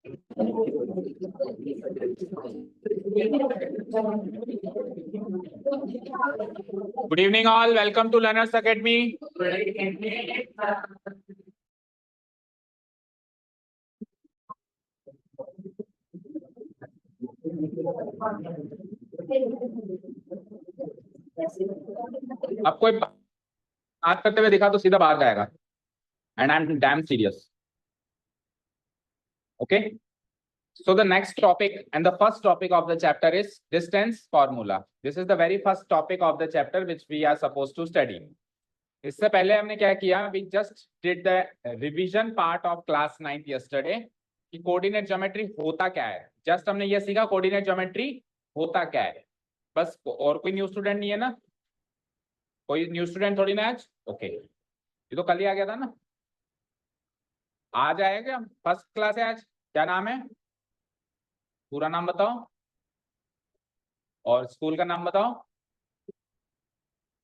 Good evening all, welcome to Learners Academy. अब कोई बात करते हुए दिखा तो सीधा बाहर जाएगा, and I'm damn serious. Okay. So the next topic and the first topic of the chapter is distance formula. This is the very first topic of the chapter which we are supposed to study. इससे पहले हमने क्या किया? We just did the revision part of class 9th yesterday कि coordinate geometry होता क्या है. Just हमने ये सीखा कोऑर्डिनेट ज्योमेट्री होता क्या है. बस. और कोई न्यू स्टूडेंट नहीं है ना? कोई न्यू स्टूडेंट थोड़ी ना आज. ओके, ये तो कल ही आ गया था ना. आज आएगा. फर्स्ट क्लास है आज. क्या नाम है? पूरा नाम बताओ और स्कूल का नाम बताओ.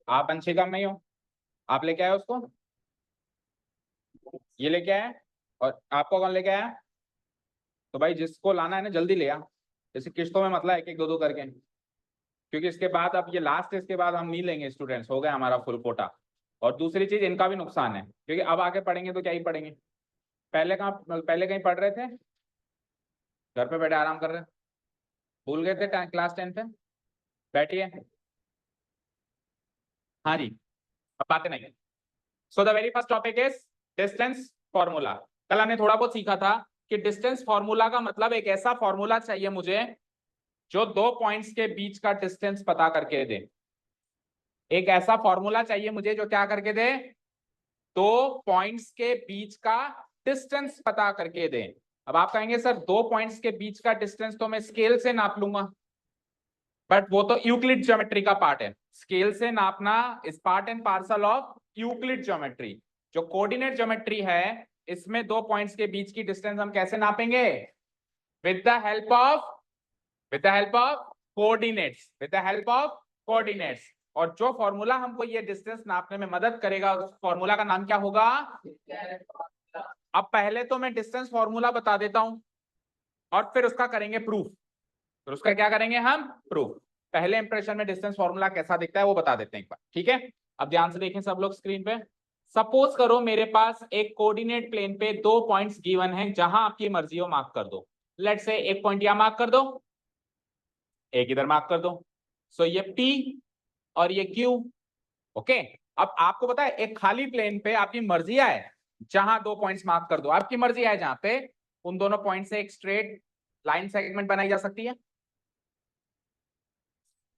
आप अंशिका में ही हो. आप लेके आए उसको. ये लेके आए. और आपको कौन लेके आया? तो भाई जिसको लाना है ना जल्दी ले आ. जैसे किस्तों में मतलब एक एक दो दो करके, क्योंकि इसके बाद अब ये लास्ट है. इसके बाद हम नहीं लेंगे स्टूडेंट्स. हो गया हमारा फुल कोटा. और दूसरी चीज इनका भी नुकसान है, क्योंकि अब आगे पढ़ेंगे तो क्या ही पढ़ेंगे. पहले कहीं पढ़ रहे थे? घर पे बैठे आराम कर रहे. भूल गए थे क्लास 10 पे. बैठिए. हाँ जी, अब बातें नहीं. So the very first topic is distance formula. कल हमने थोड़ा बहुत सीखा था कि डिस्टेंस फॉर्मूला का मतलब एक ऐसा फॉर्मूला चाहिए मुझे जो दो पॉइंट्स के बीच का डिस्टेंस पता करके दे. एक ऐसा फॉर्मूला चाहिए मुझे जो क्या करके दे? दो पॉइंट्स के बीच का डिस्टेंस पता करके दे. अब आप कहेंगे सर दो पॉइंट्स के बीच का डिस्टेंस तो मैं स्केल से नाप लूंगा, बट वो तो यूक्लिड ज्योमेट्री का पार्ट है. स्केल से नापना is part and parcel of Euclid geometry. जो कोऑर्डिनेट ज्योमेट्री है इसमें दो पॉइंट्स के बीच की डिस्टेंस हम कैसे नापेंगे? With the help of coordinates. With the help of coordinates. और जो फॉर्मूला हमको ये डिस्टेंस नापने में मदद करेगा उस फॉर्मूला का नाम क्या होगा? अब पहले तो मैं डिस्टेंस फॉर्मूला बता देता हूं और फिर उसका करेंगे प्रूफ. तो उसका क्या करेंगे हम? प्रूफ. पहले इंप्रेशन में डिस्टेंस फॉर्मूला कैसा दिखता है वो बता देते हैं एक बार. ठीक है, अब ध्यान से देखें सब लोग स्क्रीन पे. सपोज करो मेरे पास एक कोऑर्डिनेट प्लेन पे दो पॉइंट्स गिवन है, जहां आपकी मर्जी हो मार्क कर दो. लेट्स से एक पॉइंट यहां मार्क कर दो, एक इधर मार्क कर दो. सो ये P और ये Q. ओके. अब आपको पता है एक खाली प्लेन पे आपकी मर्जी आए जहां दो पॉइंट्स मार्क कर दो. आपकी मर्जी आए जहां पे उन दोनों पॉइंट से एक स्ट्रेट लाइन सेगमेंट बनाई जा सकती है.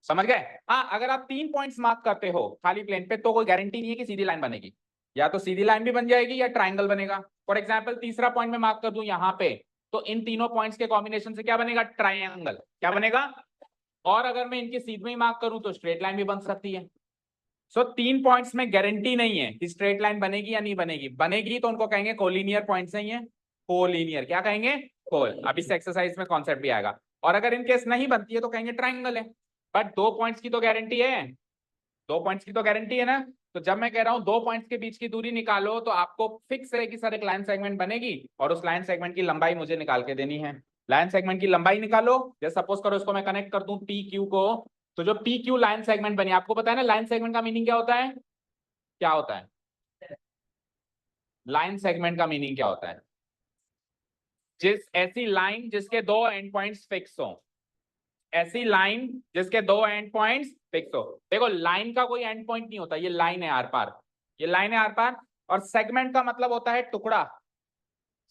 समझ गए? हाँ, अगर आप तीन पॉइंट्स मार्क करते हो खाली प्लेन पे तो कोई गारंटी नहीं है कि सीधी लाइन बनेगी. या तो सीधी लाइन भी बन जाएगी या ट्राइंगल बनेगा. फॉर एग्जांपल तीसरा पॉइंट में मार्क कर दूं यहाँ पे, तो इन तीनों पॉइंट्स के कॉम्बिनेशन से क्या बनेगा? ट्राइंगल. क्या बनेगा? और अगर मैं इनके सीध में ही मार्क करूं तो स्ट्रेट लाइन भी बन सकती है. सो तीन पॉइंट्स में गारंटी नहीं है कि स्ट्रेट लाइन बनेगी या नहीं बनेगी. बनेगी तो उनको कहेंगे कोलिनियर पॉइंट्स नहीं है, कोलिनियर. क्या कहेंगे? कोल. अब इस एक्सरसाइज में कॉन्सेप्ट भी आएगा. और अगर इनकेस नहीं बनती है तो कहेंगे ट्राइंगल है. बट दो पॉइंट्स की तो गारंटी है. दो पॉइंट्स की तो गारंटी है ना. तो जब मैं कह रहा हूं दो पॉइंट्स के बीच की दूरी निकालो तो आपको फिक्स है कि सर एक लाइन सेगमेंट बनेगी और उस लाइन सेगमेंट की लंबाई मुझे निकाल के देनी है. लाइन सेगमेंट की लंबाई निकालो. जैसे सपोज करो इसको मैं कनेक्ट कर दूं पी क्यू को, तो जो पी क्यू लाइन सेगमेंट बनी, आपको पता है ना लाइन सेगमेंट का मीनिंग क्या होता है? क्या होता है लाइन सेगमेंट का मीनिंग? क्या होता है? ऐसी लाइन जिसके दो एंड पॉइंट्स फिक्स हो. ऐसी लाइन जिसके दो एंड पॉइंट्स फिक्स हो. देखो लाइन का कोई एंड पॉइंट नहीं होता, ये लाइन है आर पार. ये लाइन है आर पार. और सेगमेंट का मतलब होता है टुकड़ा.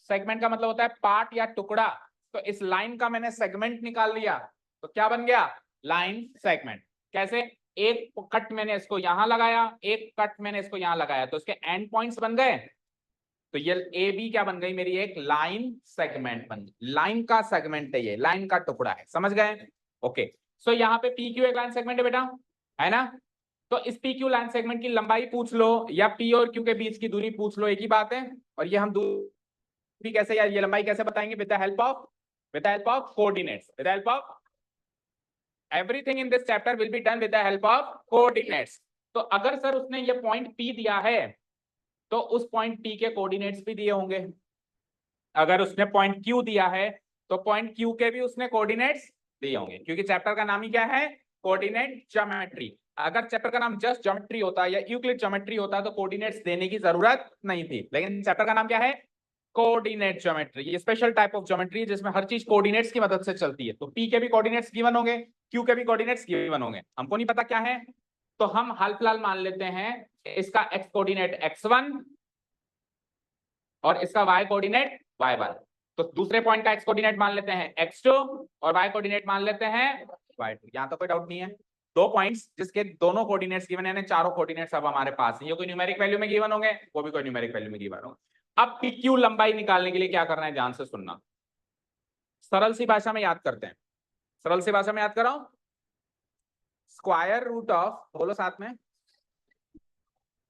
सेगमेंट का मतलब होता है पार्ट या टुकड़ा. तो इस लाइन का मैंने सेगमेंट निकाल लिया तो क्या बन गया? Line segment. कैसे? एक कट मैंने इसको यहां लगाया, एक कट मैंने इसको यहां लगाया, तो इसके एंड पॉइंट्स बन गए. तो ये ए बी क्या बन गई? मेरी एक लाइन सेगमेंट बन गई. लाइन का सेगमेंट है ये, लाइन का टुकड़ा है. समझ गए? ओके. सो यहाँ पे पी क्यू एक लाइन सेगमेंट है बेटा, है ना. तो इस पी क्यू लाइन सेगमेंट की लंबाई पूछ लो या पी और क्यू के बीच की दूरी पूछ लो, एक ही बात है. और ये हम दूरी कैसे या ये लंबाई कैसे बताएंगे? With the help of coordinates. With the help of everything in this chapter will be done with the help of coordinates. तो अगर सर उसने ये पॉइंट पी दिया है तो उस पॉइंट पी के कोऑर्डिनेट्स भी दिए होंगे. अगर उसने पॉइंट क्यू दिया है तो पॉइंट क्यू के भी उसने कोऑर्डिनेट्स दिए होंगे, क्योंकि चैप्टर का नाम ही क्या है, कोऑर्डिनेट ज्योमेट्री। अगर चैप्टर का नाम जस्ट ज्योमेट्री होता या यूक्लिड ज्योमेट्री होता तो कोऑर्डिनेट्स देने की जरूरत नहीं थी, लेकिन चैप्टर का नाम क्या है, कोऑर्डिनेट ज्योमेट्री। ये स्पेशल टाइप ऑफ ज्योमेट्री जिसमें हर चीज कोऑर्डिनेट्स की मदद से चलती है। तो पी के भी कोऑर्डिनेट्स गिवन होंगे, क्यू के भी कोऑर्डिनेट्स गिवन होंगे, हमको नहीं पता क्या है, तो हम हाल फिलहाल मान लेते हैं इसका एक्स कोऑर्डिनेट x1 और इसका y कोऑर्डिनेट y1। तो दूसरे पॉइंट का एक्स कोऑर्डिनेट मान लेते हैं x2 और y कोऑर्डिनेट मान लेते हैं y2। यहां तो कोई डाउट नहीं है। दो पॉइंट्स जिसके दोनों कोऑर्डिनेट्स गिवन है, चारों कोऑर्डिनेट्स अब हमारे पास हैं। ये कोई न्यूमेरिक वैल्यू में गिवन होंगे, वो भी कोई न्यूमेरिक वैल्यू में गिवन होंगे। अब PQ लंबाई निकालने के लिए क्या करना है, ध्यान से सुनना। सरल सी भाषा में याद करते हैं, सरल सी भाषा में याद कराओ। स्क्वायर रूट ऑफ, बोलो साथ में,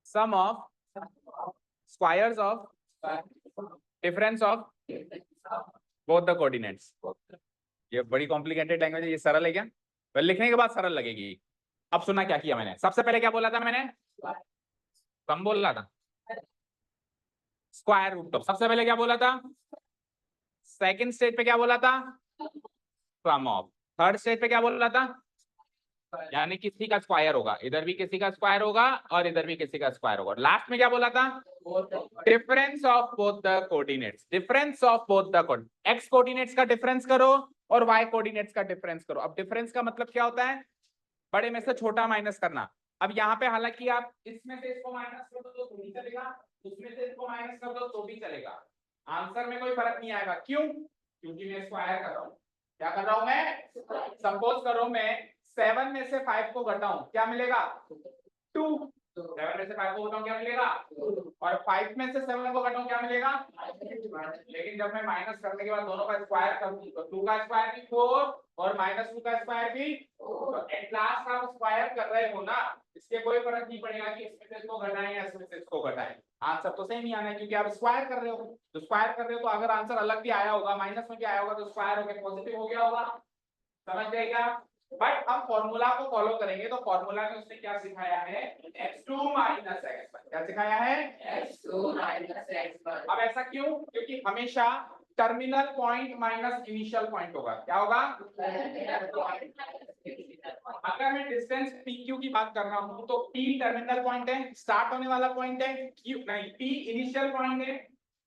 sum of squares of difference of both the coordinates. ये बड़ी कॉम्प्लिकेटेड लैंग्वेज है, ये सरल है क्या, लिखने के बाद सरल लगेगी। अब सुना क्या किया मैंने, सबसे पहले क्या बोला था मैंने, सम बोल रहा था, स्क्वायर रूट ऑफ, सबसे पहले क्या बोला था, सेकंड स्टेज पे क्या बोला था, सम ऑफ, थर्ड स्टेज पे क्या बोला था, यानी किसी का स्क्वायर होगा, इधर भी किसी का स्क्वायर होगा और इधर भी किसी का स्क्वायर होगा। लास्ट में क्या बोला था, difference of both the coordinates, difference of both the coordinates, x coordinates का डिफरेंस करो और वाई कोऑर्डिनेट्स का डिफरेंस करो। अब डिफरेंस का मतलब क्या होता है, बड़े में से छोटा माइनस करना। अब यहाँ पे हालांकि आप इसमें से इसको माइनस कर दो तो भी चलेगा, उसमें से इसको माइनस कर दो तो भी चलेगा, आंसर में कोई फर्क नहीं आएगा। क्यों, क्योंकि मैं स्क्वायर कर रहा हूँ। क्या कर रहा हूं मैं, सपोज करो मैं 7 में से 5 को घटाऊं, क्या मिलेगा 2, 7 में से 5 को घटाऊं क्या मिलेगा, और 5 में से 7 को घटाऊं क्या मिलेगा। लेकिन जब मैं माइनस करने के बाद दोनों का स्क्वायर करूं तो 2 का स्क्वायर भी 4 और -2 का स्क्वायर भी, तो एट लास्ट आप स्क्वायर कर रहे हो ना, इसके कोई फर्क नहीं पड़ेगा कि इसमें से इसको घटाएं या इसमें से इसको घटाएं, आंसर तो सेम ही आना है, क्योंकि आप स्क्वायर कर रहे हो। तो स्क्वायर कर रहे हो तो अगर आंसर अलग भी आया होगा, माइनस में भी आया होगा, तो स्क्वायर होकर पॉजिटिव हो गया होगा, समझ गए क्या। बट हम फॉर्मूला को फॉलो करेंगे, तो फॉर्मूला में उसने क्या सिखाया है, x2 - x1, क्या सिखाया है, x2 - x1। अब ऐसा क्यों, क्योंकि हमेशा terminal point minus initial point होगा, क्या होगा, अगर मैं डिस्टेंस PQ की बात कर रहा हूं तो P टर्मिनल पॉइंट है, स्टार्ट होने वाला पॉइंट है, Q नहीं, P इनिशियल पॉइंट है,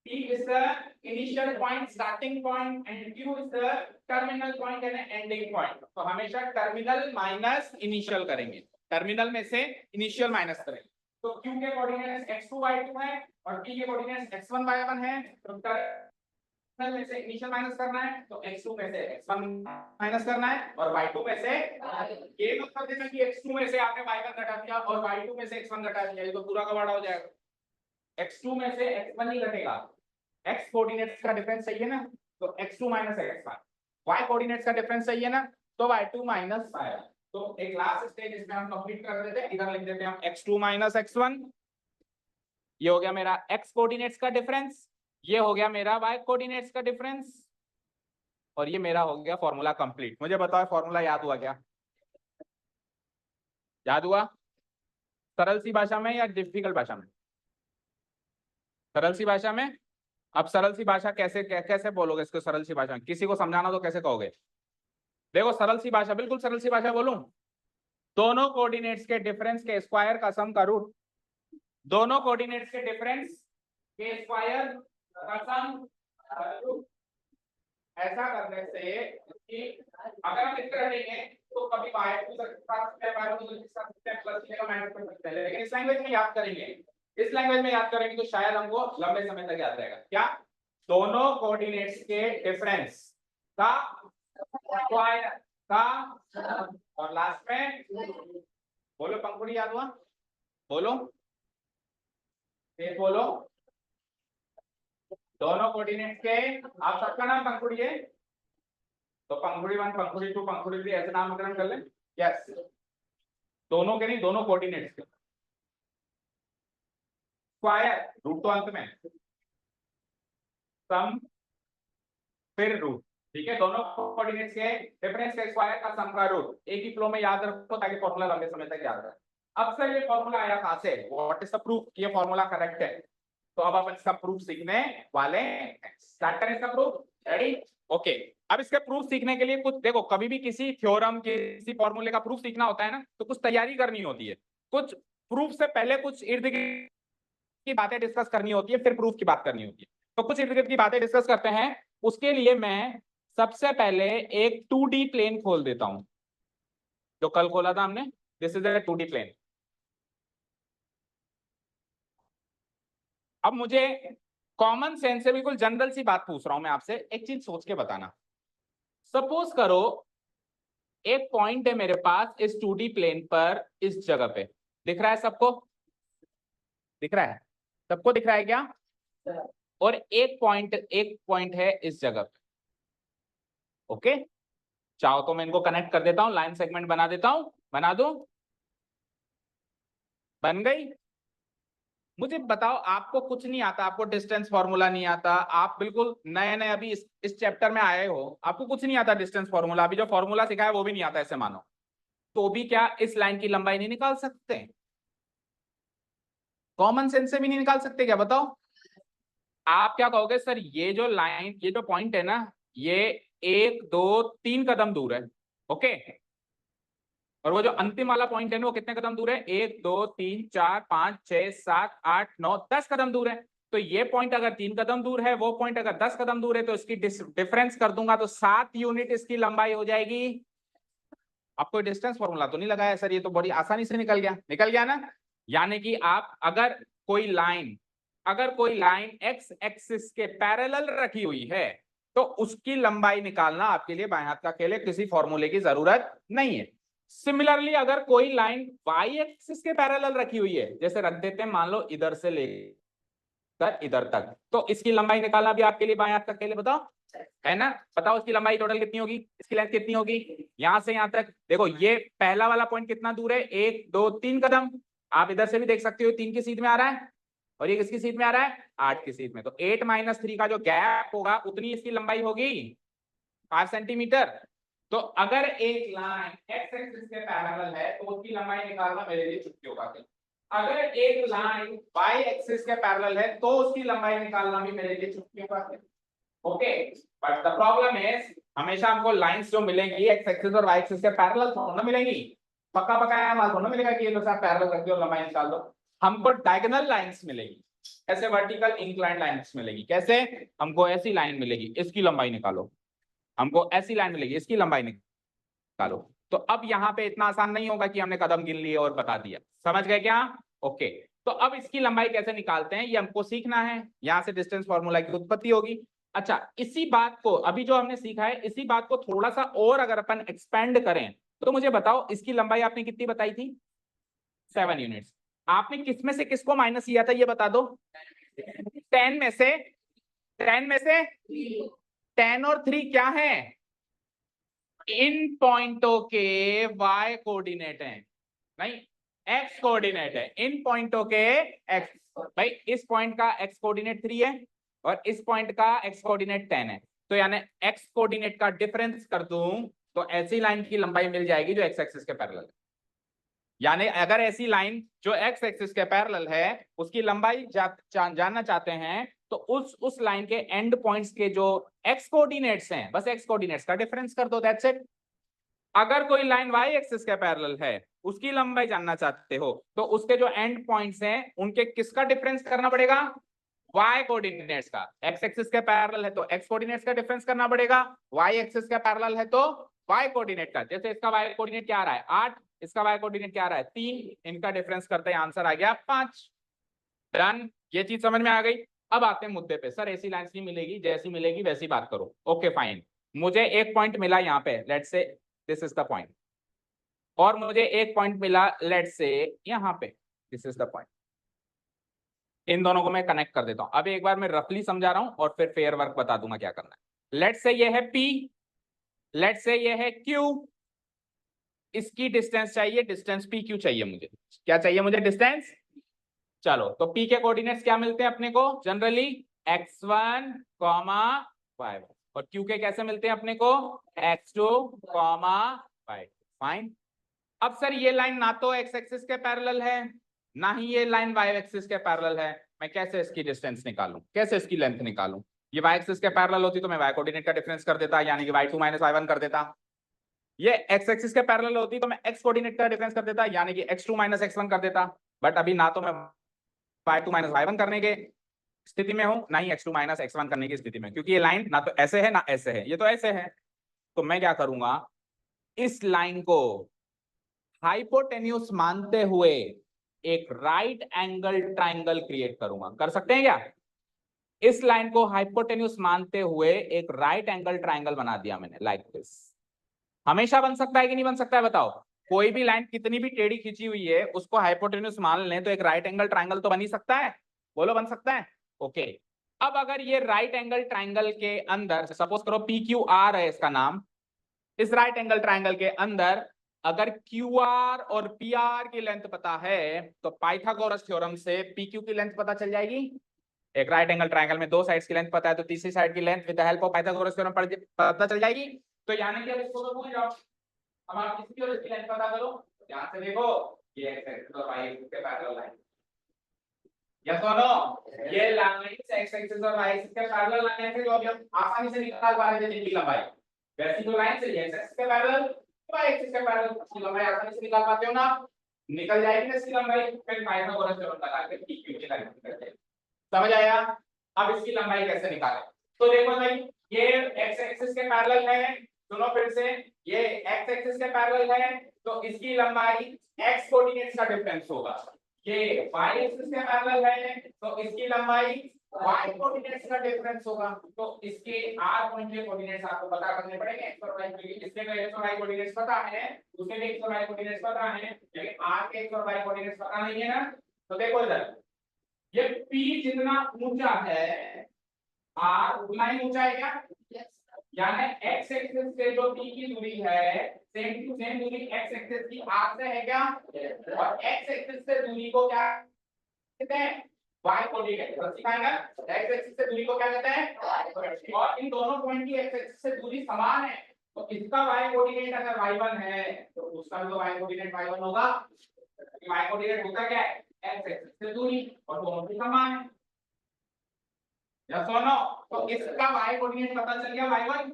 P is the initial point, starting point, and Q is the terminal point and ending point। तो हमेशा टर्मिनल माइनस इनिशियल करेंगे, टर्मिनल में से इनिशियल माइनस करेंगे। तो Q के कोऑर्डिनेट्स x2 y2 है और P के कोऑर्डिनेट्स x1 y1 है, तो टर्मिनल में से इनिशियल माइनस करना है, तो x2 में से x1 माइनस करना है और y2 में से, ये मतलब देखा कि x2 में से आपने y1 घटा दिया और y2 में से x1 घटा दिया, ये तो पूरा का बड़ा हो जाएगा। x2 में से x1 ही घटेगा, x कोऑर्डिनेट्स का डिफरेंस चाहिए ना, तो x2 - x1, y कोऑर्डिनेट्स का डिफरेंस चाहिए ना, तो y2 - y1। तो एक लास्ट स्टेज इसमें हम कंप्लीट कर देते हैं, इधर लिख देते हैं हम x2 - x1। ये हो गया मेरा x कोऑर्डिनेट्स का डिफरेंस, ये हो गया मेरा y कोऑर्डिनेट्स का डिफरेंस, और ये मेरा हो गया फॉर्मूला कंप्लीट। मुझे बताओ फॉर्मूला याद हुआ क्या, याद हुआ, सरल सी भाषा में या डिफिकल्ट भाषा में, सरल सी भाषा में। अब सरल सी भाषा कैसे बोलोगे इसको, सरल सी भाषा में किसी को समझाना तो कैसे कहोगे, देखो सरल सी भाषा, बिल्कुल सरल सी भाषा बोलूं, दोनों कोऑर्डिनेट्स के डिफरेंस के स्क्वायर का सम का रूट, दोनों कोऑर्डिनेट्स के डिफरेंस के स्क्वायर का सम का रूट। ऐसा करने से कि अगर हम इस तरह लेंगे तो कभी y2 तक प्लस का माइनस कर सकते हैं, लेकिन इस लैंग्वेज में याद करेंगे, इस लैंग्वेज में याद करेंगे तो शायद हमको लंबे समय तक याद रहेगा। क्या, दोनों कोऑर्डिनेट्स के डिफरेंस का स्क्वायर का, और लास्ट में बोलो पंखुड़ी, याद हुआ, बोलो फिर बोलो, दोनों कोऑर्डिनेट्स के, आप सबका नाम पंखुड़ी है तो पंखुड़ी 1 पंखुड़ी 2 पंखुड़ी 3 ऐसे नामकरण कर लें। यस, दोनों के नहीं, दोनों कोऑर्डिनेट्स के स्क्वायर, रूट तो अंत में, सम फिर रूट, ठीक है, दोनों कोऑर्डिनेट्स के डिफरेंस के स्क्वायर का सम का रूट। एक ही फ्लो में याद रखो ताकि फॉर्मूला लंबे समय तक याद रहे। अब सर ये फॉर्मूला आया कहां से, व्हाट इज द प्रूफ कि ये फॉर्मूला करेक्ट है, तो अब अपन इसका प्रूफ सीखने वाले स्टार्ट करें इसका प्रूफ। रेडी? ओके। अब इसके प्रूफ सीखने के लिए कुछ देखो, कभी भी किसी थ्योरम के किसी फॉर्मूले का प्रूफ सीखना होता है ना, तो कुछ तैयारी करनी होती है। कुछ प्रूफ से पहले कुछ इर्द गिर्द की बातें डिस्कस करनी होती है, फिर प्रूफ की बात करनी होती है। तो कुछ इर्द गिर्द की बातें डिस्कस करते हैं। उसके लिए मैं सबसे पहले एक 2D प्लेन खोल देता हूं, जो कल खोला था हमने। This is a 2D plane. अब मुझे कॉमन सेंस से बिल्कुल जनरल सी बात पूछ रहा हूं मैं आपसे, एक चीज सोच के बताना। सपोज करो एक पॉइंट है मेरे पास इस 2D प्लेन पर, इस जगह पे। दिख रहा है सबको? दिख रहा है? सबको दिख रहा है क्या? और एक पॉइंट है इस जगह पे। ओके, चाहो तो मैं इनको कनेक्ट कर देता हूं, लाइन सेगमेंट बना देता हूं। बना दूं? बन गई? मुझे बताओ, आपको कुछ नहीं आता, आपको डिस्टेंस फॉर्मूला नहीं आता, आप बिल्कुल नए नए अभी इस चैप्टर में आए हो, आपको कुछ नहीं आता डिस्टेंस फॉर्मूला, अभी जो फॉर्मूला सिखाया वो भी नहीं आता ऐसे मानो, तो भी क्या इस लाइन की लंबाई नहीं निकाल सकते? कॉमन सेंस से भी नहीं निकाल सकते क्या? बताओ। आप क्या कहोगे, सर ये जो लाइन, ये जो पॉइंट है ना, ये 1 2 3 कदम दूर है। ओके, और वो जो अंतिम वाला पॉइंट है ना, वो कितने कदम दूर है? 1 2 3 4 5 6 7 8 9 10 कदम दूर है। तो ये पॉइंट अगर 3 कदम दूर है, वो पॉइंट अगर 10 कदम दूर है, तो इसकी डिफरेंस कर दूंगा तो 7 यूनिट इसकी लंबाई हो जाएगी। अब कोई डिस्टेंस फॉर्मूला तो नहीं लगाया सर, ये तो बड़ी आसानी से निकल गया। निकल गया ना? यानी कि आप अगर कोई लाइन एक्स एक्सिस के पैरेलल रखी हुई है, तो उसकी लंबाई निकालना आपके लिए बाएं हाथ का खेल है, किसी फॉर्मूले की जरूरत नहीं है। सिमिलरली अगर कोई लाइन वाई एक्सिस के पैरेलल रखी हुई है, जैसे रख देते हैं मान लो इधर से लेकर इधर तक, तो इसकी लंबाई निकालना भी आपके लिए बाएं हाथ का खेल है। बताओ, है ना? बताओ इसकी लंबाई टोटल कितनी होगी, इसकी लेंथ कितनी होगी? यहां से यहां तक देखो, ये पहला वाला पॉइंट कितना दूर है? 1 2 3 कदम। आप इधर से भी देख सकते हो, 3 की सीध में आ रहा है, और ये किसकी सीध में आ रहा है? 8 की सीध में। तो 8 - 3 का जो गैप होगा, उतनी इसकी लंबाई होगी 5 सेंटीमीटर। तो अगर एक लाइन एक्स एक्सिस के पैरेलल है, तो उसकी लंबाई निकालना मेरे लिए छुट्टी होगा। अगर एक लाइन वाई एक्सिस के पैरेलल है, तो उसकी लंबाई निकालना भी मेरे लिए छुट्टी होगा। Okay, but the problem is, हमेशा हमको लाइंस जो मिलेंगी एक्स एक्सिस और वाई एक्सिस के पैरेलल थोड़ा ना मिलेंगी। पक्का पकाया माल थोड़ा मिलेगा कि ये लोग पैरेलल रख दियो लंबाई निकाल दो। हमको डायगोनल लाइंस मिलेगी, ऐसे वर्टिकल इंक्लाइंड लाइंस मिलेगी। कैसे? हमको ऐसी लाइन मिलेगी, इसकी लंबाई निकालो। हमको ऐसी लाइन मिलेगी, इसकी लंबाई निकालो। तो अब यहाँ पे इतना आसान नहीं होगा कि हमने कदम गिन लिए और बता दिया। समझ गए क्या? ओके, तो अब इसकी लंबाई कैसे निकालते हैं ये हमको सीखना है। यहां से डिस्टेंस फॉर्मूला की उत्पत्ति होगी। अच्छा, इसी बात को, अभी जो हमने सीखा है, इसी बात को थोड़ा सा और अगर अपन एक्सपेंड करें, तो मुझे बताओ इसकी लंबाई आपने कितनी बताई थी? 7 यूनिट्स। आपने किस में से किसको माइनस किया था ये बता दो। 10 में से 10 और 3 क्या है? इन पॉइंटों के y कोऑर्डिनेट है, नहीं x कोऑर्डिनेट है। इन पॉइंटों के x, भाई इस पॉइंट का x कोऑर्डिनेट 3 है और इस पॉइंट का x कोऑर्डिनेट 10 है। तो यानी x कोऑर्डिनेट का डिफरेंस कर दूं तो ऐसी लाइन की लंबाई मिल जाएगी जो x एक्सिस के पैरेलल है। यानी अगर ऐसी लाइन जो x एक्सिस के पैरेलल है, उसकी लंबाई जानना चाहते हैं, तो उस लाइन के एंड पॉइंट्स के जो x कोऑर्डिनेट्स हैं, बस x कोऑर्डिनेट्स का डिफरेंस कर दो, दैट्स इट। अगर कोई लाइन y एक्सिस के पैरेलल है, उसकी लंबाई जानना चाहते हो, तो उसके जो एंड पॉइंट्स हैं, उनके किसका डिफरेंस करना पड़ेगा? y कोऑर्डिनेट्स का। x एक्सिस के पैरेलल है तो x कोऑर्डिनेट्स का डिफरेंस करना पड़ेगा, y एक्सिस के पैरेलल है तो y कोऑर्डिनेट का। जैसे इसका y कोऑर्डिनेट क्या आ रहा है? 8, इसका y कोऑर्डिनेट क्या आ रहा है? 3, इनका डिफरेंस करते हैं आंसर आ गया 5। डन, ये चीज समझ में आ गई। अब आते हैं मुद्दे पे। सर ऐसी लाइंस नहीं मिलेगी, जैसी मिलेगी वैसी बात करो। ओके फाइन, मुझे एक पॉइंट मिला यहाँ पे, let's say this is the point, और मुझे एक पॉइंट मिला लेट्स से यहाँ पे, दिस इज द पॉइंट। इन दोनों को मैं कनेक्ट कर देता हूं। अब एक बार मैं रफली समझा रहा हूं और फिर फेयर वर्क बता दूंगा क्या करना है। लेट्स से ये है P, लेट्स से ये है Q, इसकी डिस्टेंस चाहिए, डिस्टेंस PQ चाहिए मुझे। क्या चाहिए मुझे? डिस्टेंस। चलो, तो P के कोऑर्डिनेट्स क्या मिलते हैं अपने को जनरली? x1, y1, और Q के कैसे मिलते हैं अपने को? x2, y2। फाइन। अब सर ये लाइन ना तो x एक्सिस के पैरेलल है, ना ही ये लाइन y एक्सिस के पैरेलल है, मैं कैसे इसकी डिस्टेंस निकालूं, कैसे इसकी लेंथ निकालूं। ये y एक्सिस के पैरेलल होती तो मैं y कोऑर्डिनेट का डिफरेंस कर देता, यानी कि y2 माइनस y1 कर देता। ये x एक्सिस के पैरेलल होती तो मैं x कोऑर्डिनेट का डिफरेंस कर देता, यानी कि x2 माइनस x1 कर देता। बट अभी ना तो मैं y2 माइनस y1 करने के स्थिति में हूं, ना ही x2 माइनस x1 करने की स्थिति में, क्योंकि ये लाइन ना तो ऐसे है ना ऐसे है, ये तो ऐसे है। तो मैं क्या करूंगा, इस लाइन को हाइपोटेन्यूस मानते हुए एक राइट एंगल ट्राइंगल क्रिएट करूंगा। कर सकते हैं क्या? इस लाइन को हाइपोटेन्यूस मानते हुए एक राइट एंगल ट्राइंगल बना दिया मैंने, लाइक दिस। हमेशा बन सकता है कि नहीं बन सकता है बताओ? कोई भी लाइन कितनी भी टेढ़ी खींची हुई है उसको हाइपोटेन्यूस मान लें तो एक राइट एंगल ट्राइंगल तो बन ही सकता है। बोलो बन सकता है? ओके। अब अगर ये राइट एंगल ट्राइंगल के अंदर, सपोज करो PQR है इसका नाम, इस राइट एंगल ट्राइंगल के अंदर अगर QR और PR की लेंथ पता है तो पाइथागोरस थ्योरम से PQ की लेंथ पता चल जाएगी। एक राइट एंगल ट्राइंगल में दो साइड्स की लेंथ पता है तो तीसरी साइड की length with the help of Pythagoras theorem पता चल जाएगी। तो यानी कि अब इसको तो भूल जाओ, अब आप इसकी और इसकी लेंथ पता करो। ध्यान से देखो, ये x एक्सिस और y एक्सिस के पैरेलल लाइन, यस और नो? ये लाइन x एक्सिस और y एक्सिस के पैरेलल लाइन है जो अभी हम आसानी से निकाल पा रहे थे जिनकी लंबाई। वैसी तो लाइन से x एक्सिस के पैरेलल y एक्सिस के पैरेलल की लंबाई आसानी से निकाल पाते हो ना? निकल जाएगी ना इसकी लंबाई, फिर पाइथागोरस थ्योरम लगा के PQ की लाइन करते हैं। समझ आया? अब इसकी लंबाई कैसे निकालें? तो देखो भाई, ये x एक्सिस के पैरेलल है, सुनो फिर से, ये x एक्सिस के पैरेलल है तो इसकी लंबाई x कोऑर्डिनेट्स का डिफरेंस होगा। ये y एक्सिस के पैरेलल है तो इसकी लंबाई y कोऑर्डिनेट्स का डिफरेंस होगा। तो इसके r पॉइंट के कोऑर्डिनेट्स आपको पता करने पड़ेंगे। x और y के, इसके तो x और y कोऑर्डिनेट्स पता है, उसके भी x और y कोऑर्डिनेट्स पता है, लेकिन r के x और y कोऑर्डिनेट्स पता नहीं है ना। तो देखो इधर, ये P जितना ऊंचा है R उतना ही ऊंचा है क्या? यानी x एक्सिस से जो P की दूरी है सेम टू सेम दूरी x एक्सिस की R से है क्या? और x एक्सिस से दूरी को क्या कहते हैं? y coordinate. सिखाएगा x एक्सिस से दूरी को क्या कहते हैं? और इन दोनों पॉइंट की x एक्सिस से दूरी समान है तो इसका y कोऑर्डिनेट अगर y1 है तो उसका भी तो y कोऑर्डिनेट y1 होगा। y कोऑर्डिनेट होता क्या है? x एक्सिस से दूरी, और दोनों की समान है। यस और नो? तो इसका y कोऑर्डिनेट पता चल गया y1।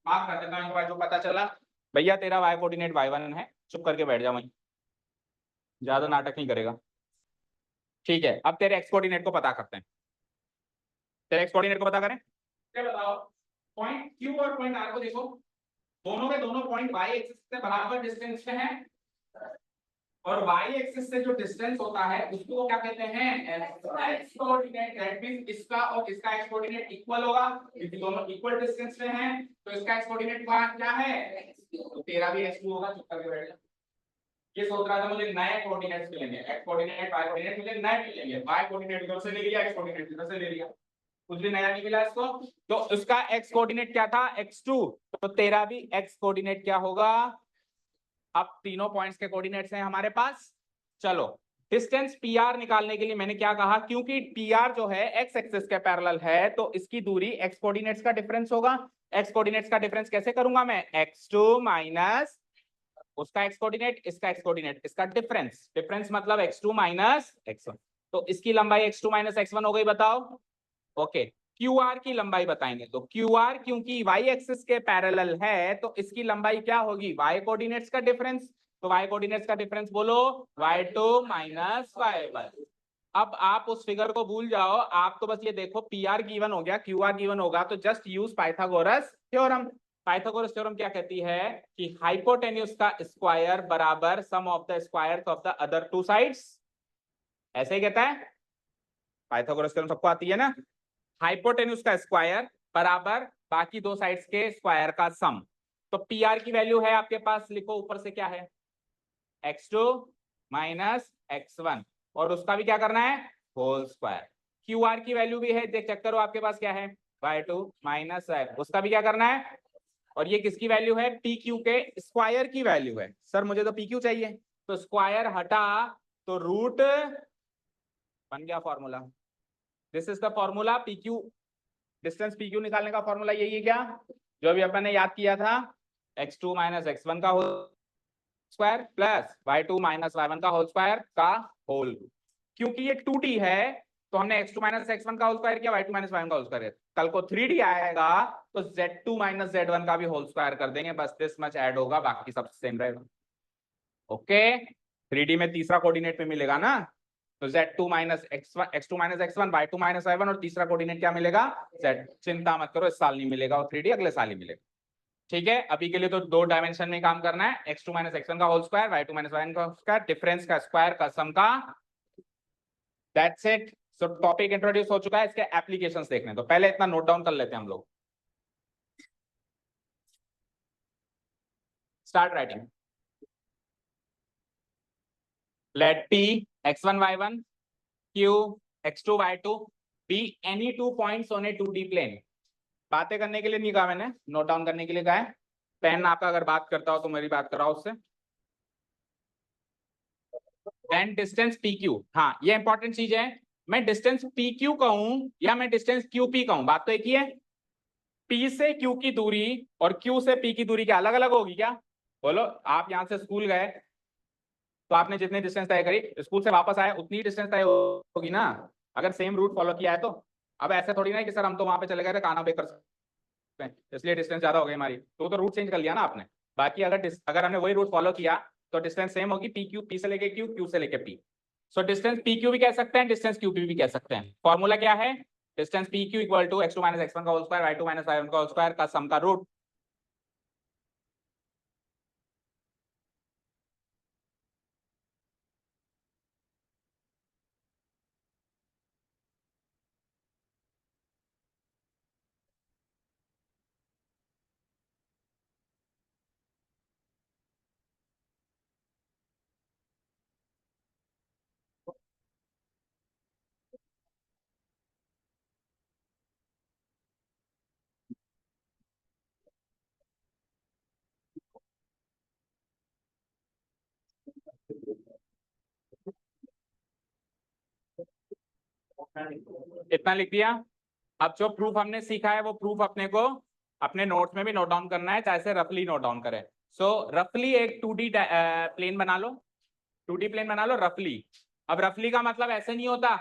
मार्क कर देता हूं जो पता चला। भैया तेरा y कोऑर्डिनेट y1 है, चुप करके बैठ जा वहीं, ज्यादा नाटक नहीं करेगा। ठीक है, अब तेरे x कोऑर्डिनेट को पता करते हैं। तेरे x कोऑर्डिनेट को पता करें, क्या बताओ? पॉइंट Q और पॉइंट R को देखो, दोनों के दोनों पॉइंट y एक्सिस से बराबर डिस्टेंस पे हैं, और y एक्सिस से जो डिस्टेंस होता है उसको क्या कहते हैं? x coordinate. दैट मींस इसका और इसका x कोऑर्डिनेट इक्वल होगा क्योंकि दोनों इक्वल डिस्टेंस पे हैं। तो इसका x कोऑर्डिनेट क्या है? तो तेरा भी x2 होगा। चुप करके बैठ जा। ये सोच रहा था मुझे नए कोऑर्डिनेट्स मिलेंगे, x कोऑर्डिनेट y कोऑर्डिनेट मुझे नए मिलेंगे, y कोऑर्डिनेट इधर से ले लिया, x कोऑर्डिनेट इधर से ले लिया, कुछ भी नया नहीं मिला इसको। तो उसका x कोऑर्डिनेट क्या था? x2। तो तेरा भी x कोऑर्डिनेट क्या होगा? अब तीनों पॉइंट्स के कोऑर्डिनेट्स हैं हमारे पास। चलो, डिस्टेंस PR निकालने के लिए मैंने क्या कहा, क्योंकि PR जो है x एक्सिस के पैरेलल है तो इसकी दूरी x कोऑर्डिनेट्स का डिफरेंस होगा। x कोऑर्डिनेट्स का डिफरेंस कैसे करूंगा मैं? x2 माइनस उसका x कोऑर्डिनेट, इसका x कोऑर्डिनेट, इसका डिफरेंस, डिफरेंस मतलब x2 माइनस x1। तो इसकी लंबाई x2 माइनस x1 हो गई, बताओ। ओके, QR की लंबाई बताएंगे तो QR क्योंकि y एक्सिस के पैरेलल है तो इसकी लंबाई क्या होगी? y कोऑर्डिनेट्स का डिफरेंस। तो y कोऑर्डिनेट्स का डिफरेंस बोलो y2 माइनस y1। अब आप उस फिगर को भूल जाओ, आप तो बस ये देखो PR गिवन हो गया, QR गिवन होगा तो just use Pythagoras theorem. Pythagoras theorem क्या कहती है कि हाइपोटेन्यूज का स्क्वायर बराबर sum of the squares of the other two sides. ऐसे ही कहता है पाइथागोरस थ्योरम, सबको आती है ना? हाइपोटेन्यूज का स्क्वायर बराबर बाकी दो साइड्स के स्क्वायर का सम। तो PR की वैल्यू है आपके पास, लिखो ऊपर से क्या है? x2 माइनस x1, और उसका भी क्या करना है? Whole square. QR की वैल्यू भी है, देख चेक करो आपके पास क्या है? y2 माइनस y, उसका भी क्या करना है? और ये किसकी वैल्यू है? PQ के स्क्वायर की वैल्यू है। सर मुझे तो PQ चाहिए, तो स्क्वायर हटा तो रूट बन गया formula. This is the formula PQ, distance PQ निकालने का फॉर्मूला यही है क्या जो अभी अपन ने याद किया था? x2 माइनस x1 का whole square plus y2 minus y1 का होल स्क्वायर का होल। क्योंकि ये 2D है तो हमने x2 माइनस x1 का होल स्क्वायर किया, y2 माइनस y1 का होल स्क्वायर। कल को 3D आएगा तो z2 माइनस z1 का भी होल स्क्वायर कर देंगे, बस दिस मच ऐड होगा, बाकी सब सेम रहेगा। ओके, 3D में तीसरा कोऑर्डिनेट में मिलेगा ना, तो z2 minus x2 minus x1, y2 minus y1, और तीसरा कोऑर्डिनेट क्या मिलेगा, z। चिंता मत करो, इस साल नहीं मिलेगा, और 3D अगले साल ही मिलेगा। ठीक है, अभी के लिए तो 2 डायमेंशन में काम करना है, x2 माइनस x1 का whole square, y2 minus y1 का स्क्वायर, डिफरेंस का स्क्वायर का सम का, that's it. So topic introduce हो चुका है, इसके एप्लीकेशंस देखने तो पहले इतना नोट डाउन कर लेते हैं हम लोग। Start writing. Let p x1 y1 q x2 y2 be any 2 points on a 2D plane। बातें करने के लिए नहीं कहा मैंने, नोट डाउन करने के लिए कहा है। पेन आपका अगर बात करता हो तो मेरी बात कराओ उससे। देन डिस्टेंस PQ, हाँ ये इंपॉर्टेंट चीज है। मैं डिस्टेंस PQ कहूं या मैं डिस्टेंस QP कहूं, बात तो एक ही है। P से Q की दूरी और Q से P की दूरी क्या अलग अलग होगी क्या? बोलो, आप यहां से स्कूल गए तो आपने जितने डिस्टेंस तय करी, स्कूल से वापस आए उतनी डिस्टेंस तय होगी ना, अगर सेम रूट फॉलो किया है तो। अब ऐसे थोड़ी ना कि सर हम तो वहां पे चले गए थे कान्हा पे कर सकते हैं इसलिए डिस्टेंस ज्यादा हो गई हमारी, तो रूट चेंज कर लिया ना आपने। बाकी अगर हमने वही रूट फॉलो किया तो डिस्टेंस सेम होगी, P से लेके Q से लेके P। सो डिस्टेंस PQ भी कह सकते हैं, डिस्टेंस QP भी कह सकते हैं। फॉर्मूला क्या है, distance PQ equal to x2 minus x1 का whole square, y2 minus y1 का होल स्क्वायर का सम का रूट। इतना लिख दिया। अब जो प्रूफ हमने सीखा है वो प्रूफ अपने को अपने नोट्स में भी नोट डाउन करना है, चाहे से रफली नोट डाउन करें। सो रफली एक 2D प्लेन बना लो, 2D प्लेन बना लो रफली। अब रफली का मतलब ऐसे नहीं होता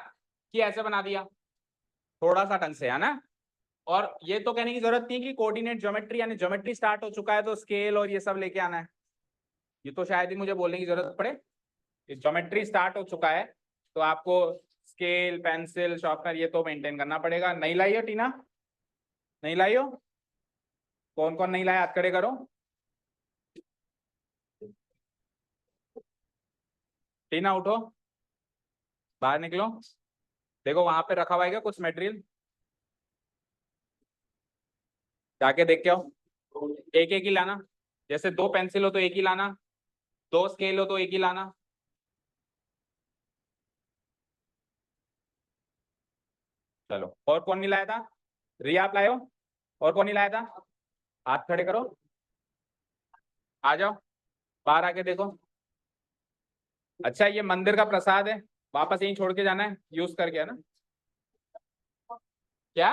कि ऐसे बना दिया, थोड़ा सा ढंग से है ना। और ये तो कहने की जरूरत नहीं कि कोऑर्डिनेट ज्योमेट्री यानी ज्योमेट्री स्टार्ट हो चुका है तो स्केल और ये सब लेके आना है, ये तो शायद ही मुझे बोलने की जरूरत पड़े। ज्योमेट्री स्टार्ट हो चुका है तो आपको स्केल पेंसिल शार्पनर ये तो मेंटेन करना पड़ेगा। नहीं लाई हो टीना, नहीं लाई हो? कौन कौन नहीं लाया हाथ खड़े करो। टीना उठो, बाहर निकलो, देखो वहां पे रखा हुआ है क्या कुछ मटेरियल, जाके देख के आओ। एक एक ही लाना, जैसे 2 पेंसिल हो तो एक ही लाना, 2 स्केल हो तो एक ही लाना। चलो, और कौन नहीं लाया था? रिया आप लाए हो? और कौन नहीं लाया था? हाथ खड़े करो, आ जाओ, बाहर आके देखो। अच्छा ये मंदिर का प्रसाद है, वापस यहीं छोड़ के जाना है यूज करके, है ना? क्या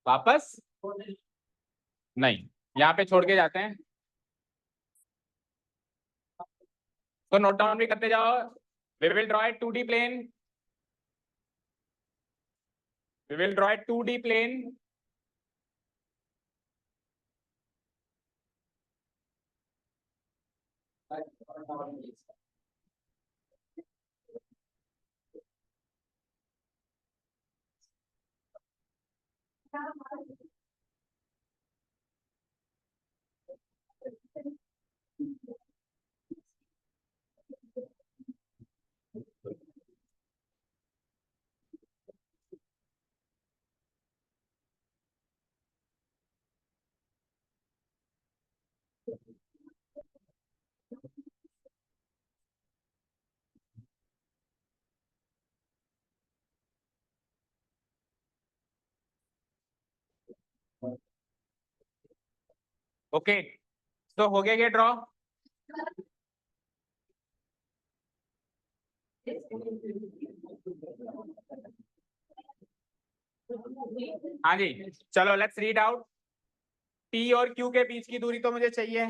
वापस? नहीं, यहाँ पे छोड़ के जाते हैं। तो नोट डाउन भी करते जाओ। We will draw a 2D plane, we will draw a 2D plane. Okay, तो हो गया ये ड्रॉ। हाँ जी, चलो लेट्स रीड आउट। P और Q के बीच की दूरी तो मुझे चाहिए,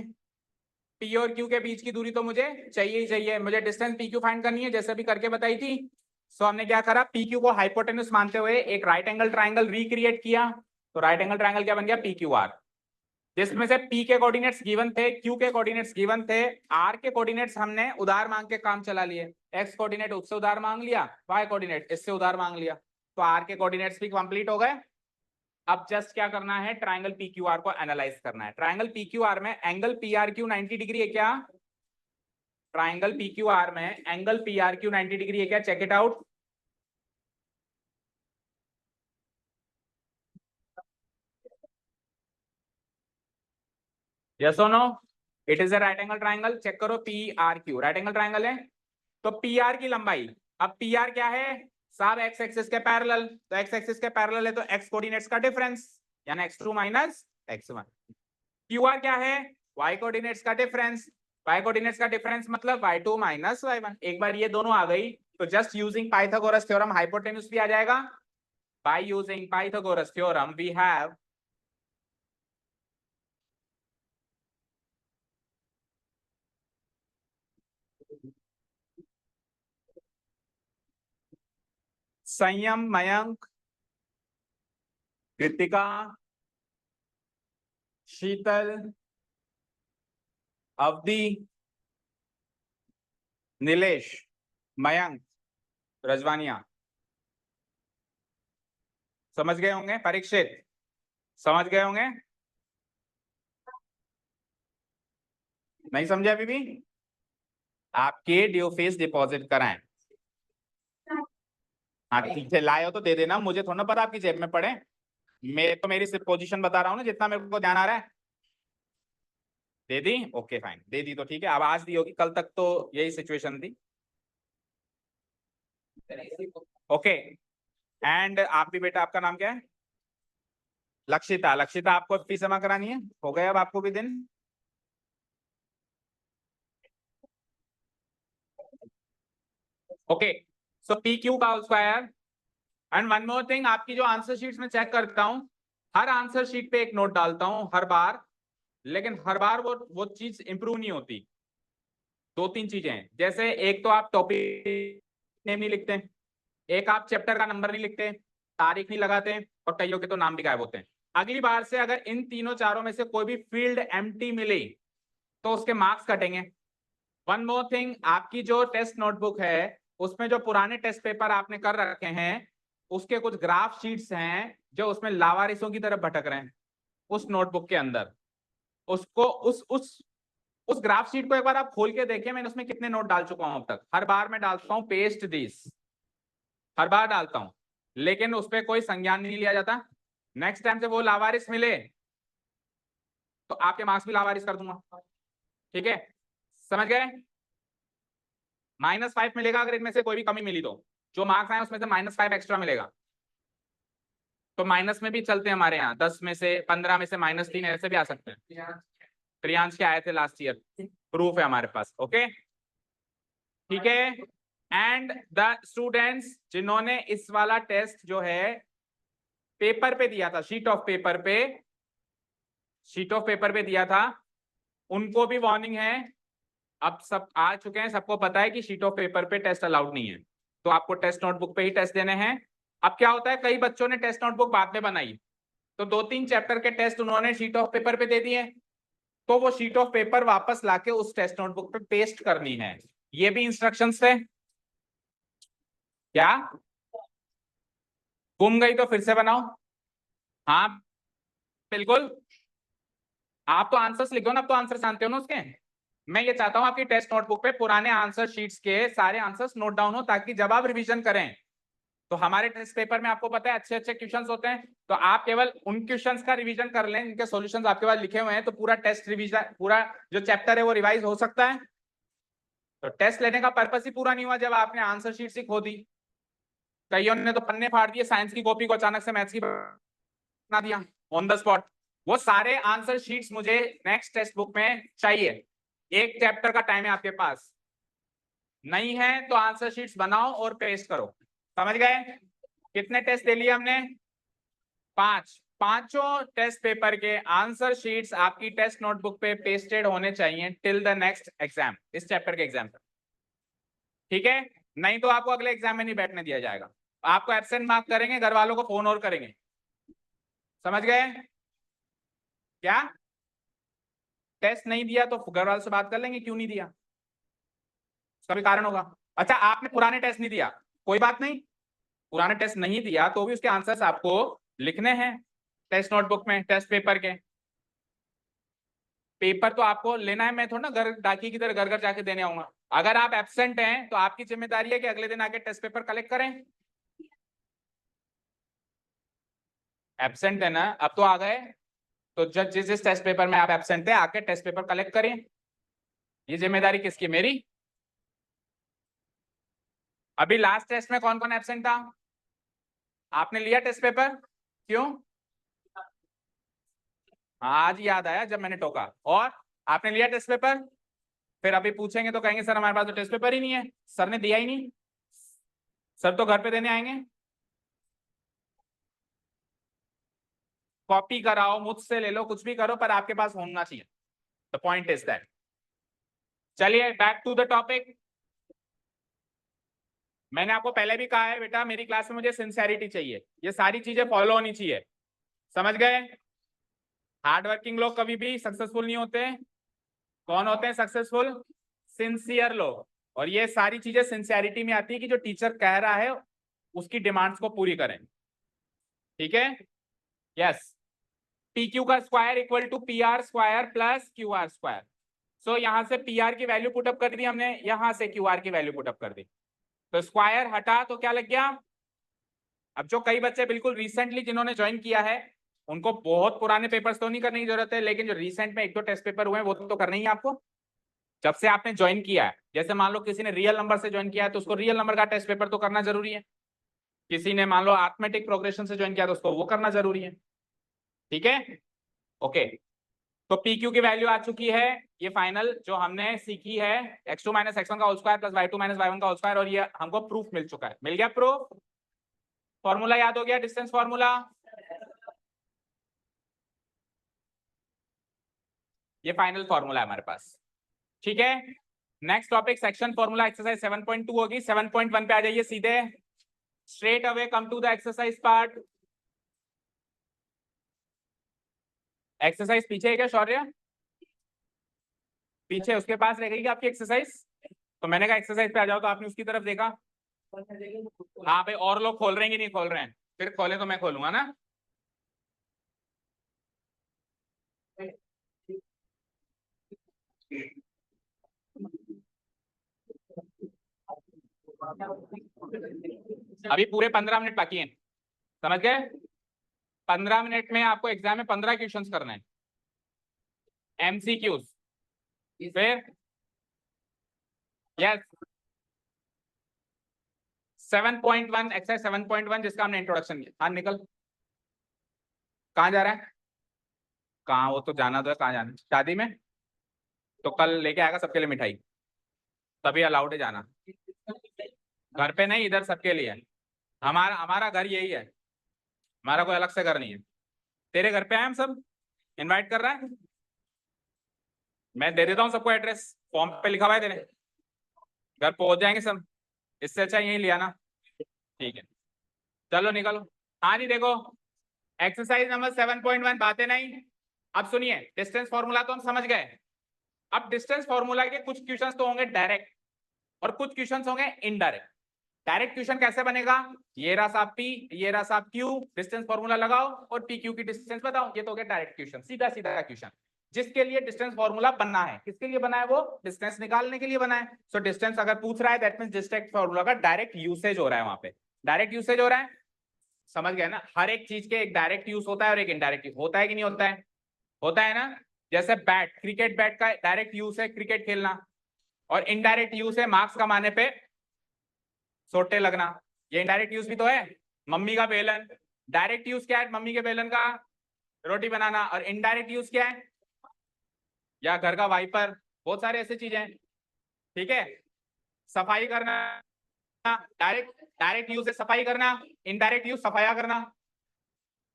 P और Q के बीच की दूरी तो मुझे चाहिए ही चाहिए। मुझे डिस्टेंस PQ फाइंड करनी है जैसे भी करके बताई थी। सो हमने क्या करा, पी क्यू को हाइपोटेन्यूस मानते हुए एक राइट एंगल ट्राइंगल रिक्रिएट किया। तो राइट एंगल ट्राइंगल क्या बन गया, पी क्यू आर, जिसमें से P के कोऑर्डिनेट्स गिवन थे, Q के कोऑर्डिनेट्स गिवन थे, R के कोऑर्डिनेट्स हमने उधार मांग के काम चला लिए। X कोऑर्डिनेट उससे उधार मांग लिया, Y कोऑर्डिनेट इससे उधार मांग लिया, तो R के कोऑर्डिनेट्स भी कंप्लीट हो गए। अब जस्ट क्या करना है, ट्राइंगल PQR को एनालाइज करना है। ट्राइंगल PQR में एंगल PRQ 90 डिग्री है क्या, ट्राइंगल PQR में एंगल PRQ 90 डिग्री है क्या, चेक इट आउट। यस और no, it is a right angle triangle. Check करो PRQ राइट एंगल ट्राइंगल है, तो PR की लंबाई, अब PR क्या है साहब, एक्स एक्सिस के पैरेलल, तो एक्स एक्सिस के पैरेलल है तो एक्स कोऑर्डिनेट्स का डिफरेंस यानी x2 माइनस x1। QR क्या है, y कोऑर्डिनेट्स का डिफरेंस, y कोऑर्डिनेट्स का डिफरेंस मतलब y2 माइनस y1। एक बार ये दोनों आ गई तो just using Pythagoras theorem hypotenuse भी आ जाएगा। By using Pythagoras theorem we have Sanyam, Mayank, Kritika, शीतल, अवधि, नीलेश, मयंक, रजवानिया, समझ गए होंगे, परीक्षित समझ गए होंगे, नहीं समझे अभी भी, आपके ड्यू फीस डिपॉजिट कराएं। हाँ ठीक लाए हो तो दे देना, मुझे थोड़ा ना पता आपकी जेब में पड़े, मैं तो मेरी सिर्फ पोजीशन बता रहा हूँ ना, जितना मेरे को ध्यान आ रहा है। दे दी, ओके फाइन, दे दी तो ठीक है। अब आज दी होगी, कल तक तो यही सिचुएशन थी। ओके, एंड आप भी बेटा, आपका नाम क्या है, लक्षिता। लक्षिता आपको फीस जमा करानी है, हो गए अब आपको भी दिन। ओके, सो पी क्यू का square. And one more thing, आपकी जो आंसर शीट्स में चेक करता हूँ, हर आंसर शीट पे एक नोट डालता हूँ हर बार, लेकिन हर बार वो चीज इंप्रूव नहीं होती। दो तीन चीजें हैं, जैसे एक तो आप टॉपिक नेम नहीं लिखते, एक आप चैप्टर का नंबर नहीं लिखते, तारीख नहीं लगाते, और कईयों के तो नाम भी गायब होते हैं। अगली बार से अगर इन तीनों चारों में से कोई भी फील्ड एम्प्टी मिली तो उसके मार्क्स कटेंगे। वन मोर थिंग, आपकी जो टेस्ट नोटबुक है उसमें जो पुराने टेस्ट पेपर आपने कर रखे हैं उसके कुछ ग्राफ शीट्स हैं जो उसमें लावारिसों की तरफ भटक रहे हैं उस नोटबुक के अंदर। उसको उस ग्राफ शीट को एक बार आप खोल के देखिए, मैंने उसमें कितने नोट डाल चुका हूं अब तक। हर बार मैं डालता हूं पेस्ट दिस, हर बार डालता हूं, लेकिन उस पर कोई संज्ञान नहीं लिया जाता। नेक्स्ट टाइम से वो लावारिस मिले तो आपके मार्क्स भी लावारिस कर दूंगा, ठीक है, समझ गए। -5 मिलेगा अगर इनमें से कोई भी कमी मिली तो, जो मार्क्स आए उसमें से -5 एक्स्ट्रा मिलेगा। तो माइनस में भी चलते हैं हमारे यहाँ, 10 में से 15 में से -3 ऐसे भी आ सकते हैं। प्रियांश के आए थे लास्ट ईयर, प्रूफ है हमारे पास। ओके ठीक है, एंड द स्टूडेंट्स जिन्होंने इस वाला टेस्ट जो है पेपर पे दिया था, शीट ऑफ पेपर पे, शीट ऑफ पेपर पे दिया था, उनको भी वार्निंग है। अब सब आ चुके हैं, सबको पता है कि शीट ऑफ पेपर पे टेस्ट अलाउड नहीं है, तो आपको टेस्ट नोटबुक पे ही टेस्ट देने हैं। अब क्या होता है, कई बच्चों ने टेस्ट नोटबुक बाद में बनाई, तो 2-3 चैप्टर के टेस्ट उन्होंने शीट ऑफ पेपर पे दे दिए, तो वो शीट ऑफ पेपर वापस लाके उस टेस्ट नोटबुक पे पेस्ट करनी है। ये भी इंस्ट्रक्शंस थे क्या, गुम गई तो फिर से बनाओ। हाँ बिल्कुल, आप तो आंसर्स लिखो ना, आप तो आंसर जानते हो ना उसके। मैं ये चाहता हूं आपकी टेस्ट नोटबुक पे पुराने आंसर शीट्स के सारे आंसर्स नोट डाउन हो, ताकि जब आप रिवीजन करें तो हमारे टेस्ट पेपर में आपको पता है अच्छे अच्छे क्वेश्चंस होते हैं, तो आप केवल उन क्वेश्चंस का रिवीजन कर लें इनके सॉल्यूशंस आपके पास लिखे हुए हैं, तो पूरा टेस्ट रिवीजन, पूरा जो चैप्टर है वो रिवाइज हो सकता है। तो टेस्ट लेने का पर्पस ही पूरा नहीं हुआ जब आपने आंसर शीट ही खो दी। कईयों ने तो पन्ने फाड़ दिए, साइंस की कॉपी को अचानक से मैथ्स की बना दिया ऑन द स्पॉट। वो सारे आंसर शीट्स मुझे नेक्स्ट टेक्स्ट बुक में चाहिए। एक चैप्टर का टाइम है आपके पास, नहीं है तो आंसर शीट्स बनाओ और पेस्ट करो। समझ गए, कितने टेस्ट ले लिए हमने, 5। पांचों टेस्ट पेपर के आंसर शीट्स आपकी टेस्ट नोटबुक पे पेस्टेड होने चाहिए टिल द नेक्स्ट एग्जाम, इस चैप्टर के एग्जाम पर, ठीक है। नहीं तो आपको अगले एग्जाम में नहीं बैठने दिया जाएगा, आपको एब्सेंट मार्क करेंगे, घर वालों को फोन और करेंगे। समझ गए क्या? टेस्ट नहीं दिया तो घर वालों से बात कर लेंगे क्यों नहीं दिया, उसका भी कारण होगा। अच्छा आपने पुराने टेस्ट नहीं दिया, कोई बात नहीं, पुराने टेस्ट नहीं दिया तो भी उसके आंसर्स आपको लिखने हैं टेस्ट नोटबुक में, टेस्ट पेपर के। पेपर तो आपको लेना है, मैं थोड़ा ना घर डाकी की तरह घर घर जाके देने आऊंगा। अगर आप एब्सेंट हैं तो आपकी जिम्मेदारी है कि अगले दिन आके टेस्ट पेपर कलेक्ट करें। एब्सेंट है ना, अब तो आ गए, तो जब जिस जिस टेस्ट पेपर में आप एब्सेंट थे आके टेस्ट पेपर कलेक्ट करें। ये जिम्मेदारी किसकी, मेरी? अभी लास्ट टेस्ट में कौन कौन एब्सेंट था? आपने लिया टेस्ट पेपर? क्यों? आज याद आया जब मैंने टोका। और आपने लिया टेस्ट पेपर? फिर अभी पूछेंगे तो कहेंगे सर हमारे पास तो टेस्ट पेपर ही नहीं है, सर ने दिया ही नहीं, सर तो घर पे देने आएंगे। कॉपी कराओ, मुझसे ले लो, कुछ भी करो, पर आपके पास होना चाहिए। The point is that. चलिए बैक टू द टॉपिक। मैंने आपको पहले भी कहा है बेटा, मेरी क्लास में मुझे सिंसियरिटी चाहिए, ये सारी चीजें फॉलो होनी चाहिए। समझ गए? हार्ड वर्किंग लोग कभी भी सक्सेसफुल नहीं होते। कौन होते हैं सक्सेसफुल? सिंसियर लोग। और ये सारी चीजें सिंसियरिटी में आती है कि जो टीचर कह रहा है उसकी डिमांड्स को पूरी करें। ठीक है? यस। पी क्यू का square equal to P R square plus Q R square. So यहां से पी आर की वैल्यू पुटअप कर दी हमने, यहां से क्यू आर की वैल्यू पुटअप कर दी, तो स्क्वायर हटा तो क्या लग गया? अब जो कई बच्चे बिल्कुल रिसेंटली जिन्होंने ज्वाइन किया है उनको बहुत पुराने पेपर्स तो नहीं करने की जरूरत है, लेकिन जो रिसेंट में एक दो टेस्ट पेपर हुए हैं वो तो करना ही है आपको, जब से आपने ज्वाइन किया है। जैसे मान लो किसी ने रियल नंबर से ज्वाइन किया है तो उसको रियल नंबर का टेस्ट पेपर तो करना जरूरी है। किसी ने मान लो अरिथमेटिक प्रोग्रेशन से ज्वाइन किया तो उसको वो करना जरूरी है। ठीक है? ओके। तो पी क्यू की वैल्यू आ चुकी है, ये फाइनल जो हमने सीखी है, x2 माइनस x1 का whole square plus y2 minus y1 का होल स्क्वायर, और ये हमको प्रूफ मिल चुका है। मिल गया प्रूफ? फॉर्मूला याद हो गया, डिस्टेंस फॉर्मूला? ये फाइनल फॉर्मूला है हमारे पास। ठीक है? Next topic section formula exercise 7.2 होगी। 7.1 पे आ जाइए सीधे, straight away come to the exercise part. Exercise पीछे है क्या शौर्य? पीछे उसके पास रह गई क्या आपकी एक्सरसाइज? तो मैंने कहा एक्सरसाइज पे आ जाओ, तो आपने उसकी तरफ देखा। हाँ भाई, और लोग खोल रहे हैं कि नहीं खोल रहे हैं? फिर खोले तो मैं खोलूंगा ना। अभी पूरे 15 मिनट बाकी हैं, समझ गए? 15 मिनट में आपको एग्जाम में 15 क्वेश्चंस करना है, एमसीक्यूज। फिर यस 7.1 एक्सरसाइज 7.1 जिसका हमने इंट्रोडक्शन किया। हाँ निकल, कहाँ जा रहा है? कहाँ, वो तो जाना तो है, कहाँ जाना है? शादी में? तो कल लेके आएगा सबके लिए मिठाई, तभी अलाउड है जाना। घर पे नहीं, इधर सबके लिए है। हमारा हमारा घर यही है, हमारा कोई अलग से घर नहीं है। तेरे घर पे आए हम सब, इनवाइट कर रहा है। मैं दे देता हूँ सबको एड्रेस, फॉर्म पे लिखा हुआ है, तेरे घर पहुंच जाएंगे सब। इससे अच्छा यही लिया ना। ठीक है, चलो निकलो। हाँ जी देखो, एक्सरसाइज नंबर 7.1, बातें नहीं। अब सुनिए, डिस्टेंस फॉर्मूला तो हम समझ गए। अब डिस्टेंस फॉर्मूला के कुछ क्वेश्चंस तो होंगे डायरेक्ट और कुछ क्वेश्चंस होंगे इनडायरेक्ट। डायरेक्ट क्वेश्चन कैसे बनेगा? ये रहा साहब पी, ये रहा साहब क्यू, डिस्टेंस फॉर्मूला लगाओ और पी क्यू की डिस्टेंस बताओ। ये तो हो गया डायरेक्ट क्वेश्चन, सीधा सीधा क्वेश्चन, जिसके लिए डिस्टेंस फॉर्मूला बनना है। किसके लिए बना है? वो डिस्टेंस निकालने के लिए बना है। सो डिस्टेंस अगर पूछ रहा है दैट मींस डिस्टेंस फॉर्मूला का डायरेक्ट यूसेज हो रहा है, वहां पे डायरेक्ट यूसेज हो रहा है। समझ गए ना? हर एक चीज के एक डायरेक्ट यूज होता है और एक इनडायरेक्ट यूज होता है कि नहीं होता है? होता है ना? जैसे बैट, क्रिकेट बैट का डायरेक्ट यूज है क्रिकेट खेलना, और इनडायरेक्ट यूज है मार्क्स कमाने पे सोटे लगना। ये इनडायरेक्ट यूज भी तो है। मम्मी का बेलन, डायरेक्ट यूज क्या है मम्मी के बेलन का? रोटी बनाना। और इनडायरेक्ट यूज क्या है? या घर का वाइपर, बहुत सारे ऐसे चीजें हैं। ठीक है? सफाई करना, डायरेक्ट डायरेक्ट यूज है सफाई करना, इनडायरेक्ट यूज सफाया करना।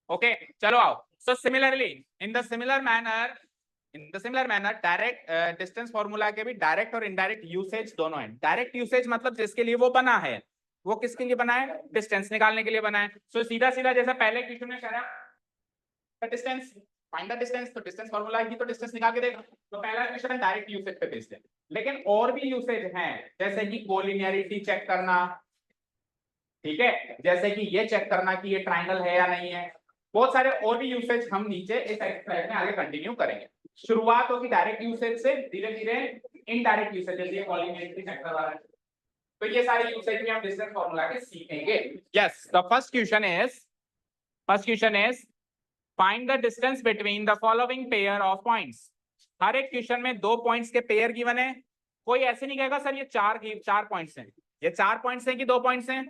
ओके चलो आओ। So similarly in the similar manner in the similar manner direct distance formula के भी डायरेक्ट और इनडायरेक्ट यूसेज दोनों है। डायरेक्ट यूसेज मतलब जिसके लिए वो बना है, वो किसके लिए बना है, डिस्टेंस निकालने के लिए बना है। सो सीधा सीधा जैसा पहले क्वेश्चन में करा डिस्टेंस, फाइंड द डिस्टेंस, तो डिस्टेंस फॉर्मूला ही तो डिस्टेंस निकाल के देगा। तो पहला क्वेश्चन डायरेक्ट यूसेज पे बेस्ड है, लेकिन और भी यूसेज हैं जैसे कि कोलिनियरिटी चेक करना, ठीक है, जैसे कि ये चेक करना कि ये ट्रायंगल है या नहीं है। बहुत सारे और भी यूसेज हम नीचे इस एक्सरसाइज में आगे कंटिन्यू करेंगे। शुरुआत होगी डायरेक्ट यूसेज से, धीरे धीरे इनडायरेक्ट यूसेज जैसे कोलिनियरिटी चेक करवा रहे हैं, तो ये सारे यूसेज में हम डिस्टेंस फॉर्मूला के सीखेंगे। Yes, the first question is find the distance between the following pair of points. हर एक क्वेश्चन में दो पॉइंट्स के पेयर गिवन है। कोई ऐसे नहीं कहेगा सर ये चार पॉइंट्स हैं, ये 4 पॉइंट्स हैं कि 2 पॉइंट्स हैं,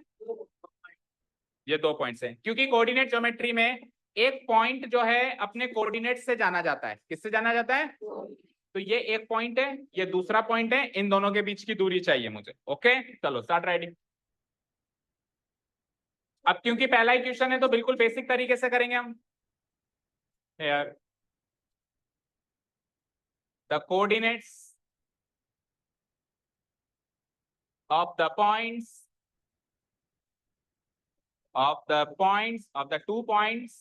ये 2 पॉइंट्स हैं, क्योंकि कोऑर्डिनेट ज्योमेट्री में एक पॉइंट जो है अपने कोऑर्डिनेट से जाना जाता है। किससे जाना जाता है, तो ये एक पॉइंट है, ये दूसरा पॉइंट है, इन दोनों के बीच की दूरी चाहिए मुझे। ओके चलो स्टार्ट राइटिंग। अब क्योंकि पहला ही क्वेश्चन है तो बिल्कुल बेसिक तरीके से करेंगे हम। Here the coordinates of the points of the 2 points,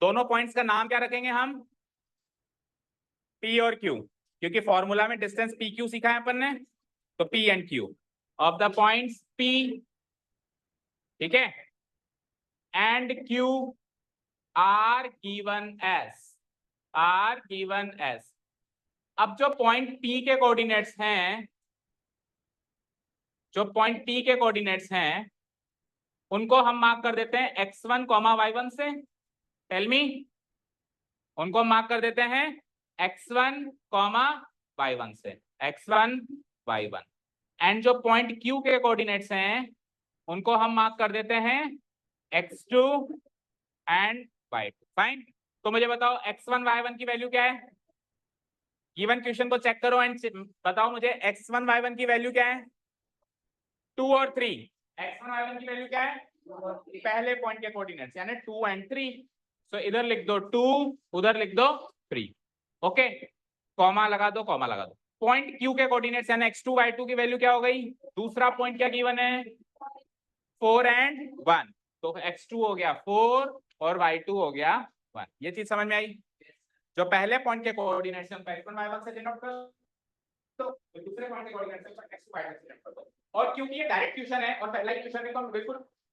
दोनों पॉइंट्स का नाम क्या रखेंगे हम, P और Q, क्योंकि फॉर्मूला में डिस्टेंस PQ सीखा है अपन ने, तो P and Q of the points P, ठीक है, and Q are given as. अब जो पॉइंट P के कोऑर्डिनेट्स हैं, जो पॉइंट P के कोऑर्डिनेट्स हैं उनको हम मार्क कर देते हैं x1, y1 से। टेल मी, उनको मार्क कर देते हैं x1, y1 से, x1, y1। एंड जो पॉइंट Q के कोऑर्डिनेट्स हैं उनको हम मार्क कर देते हैं x2 एंड y2। फाइन, तो मुझे बताओ x1, y1 की वैल्यू क्या है, गिवन क्वेश्चन को चेक करो एंड बताओ मुझे x1, y1 की वैल्यू क्या है, 2 और 3। x1, y1 की वैल्यू क्या है, पहले पॉइंट के कोऑर्डिनेट्स यानी 2 एंड 3। सो इधर लिख दो 2, उधर लिख दो 3। ओके, कॉमा लगा दो, कॉमा लगा दो। पॉइंट Q के कोऑर्डिनेट्स यानी x2, y2 की वैल्यू क्या हो गई, दूसरा पॉइंट क्या गिवन है, 4 एंड 1, तो x2 हो गया 4 और y2 हो गया 1। ये चीज समझ में आई, जो पहले पॉइंट के कोऑर्डिनेट्स हम x1, y1 से डिनोट कर तो दूसरे पॉइंट के कोऑर्डिनेट्स हम x2, y2 से डिनोट कर दो। और क्योंकि ये डायरेक्ट क्वेश्चन है और पहला क्वेश्चन है तो हम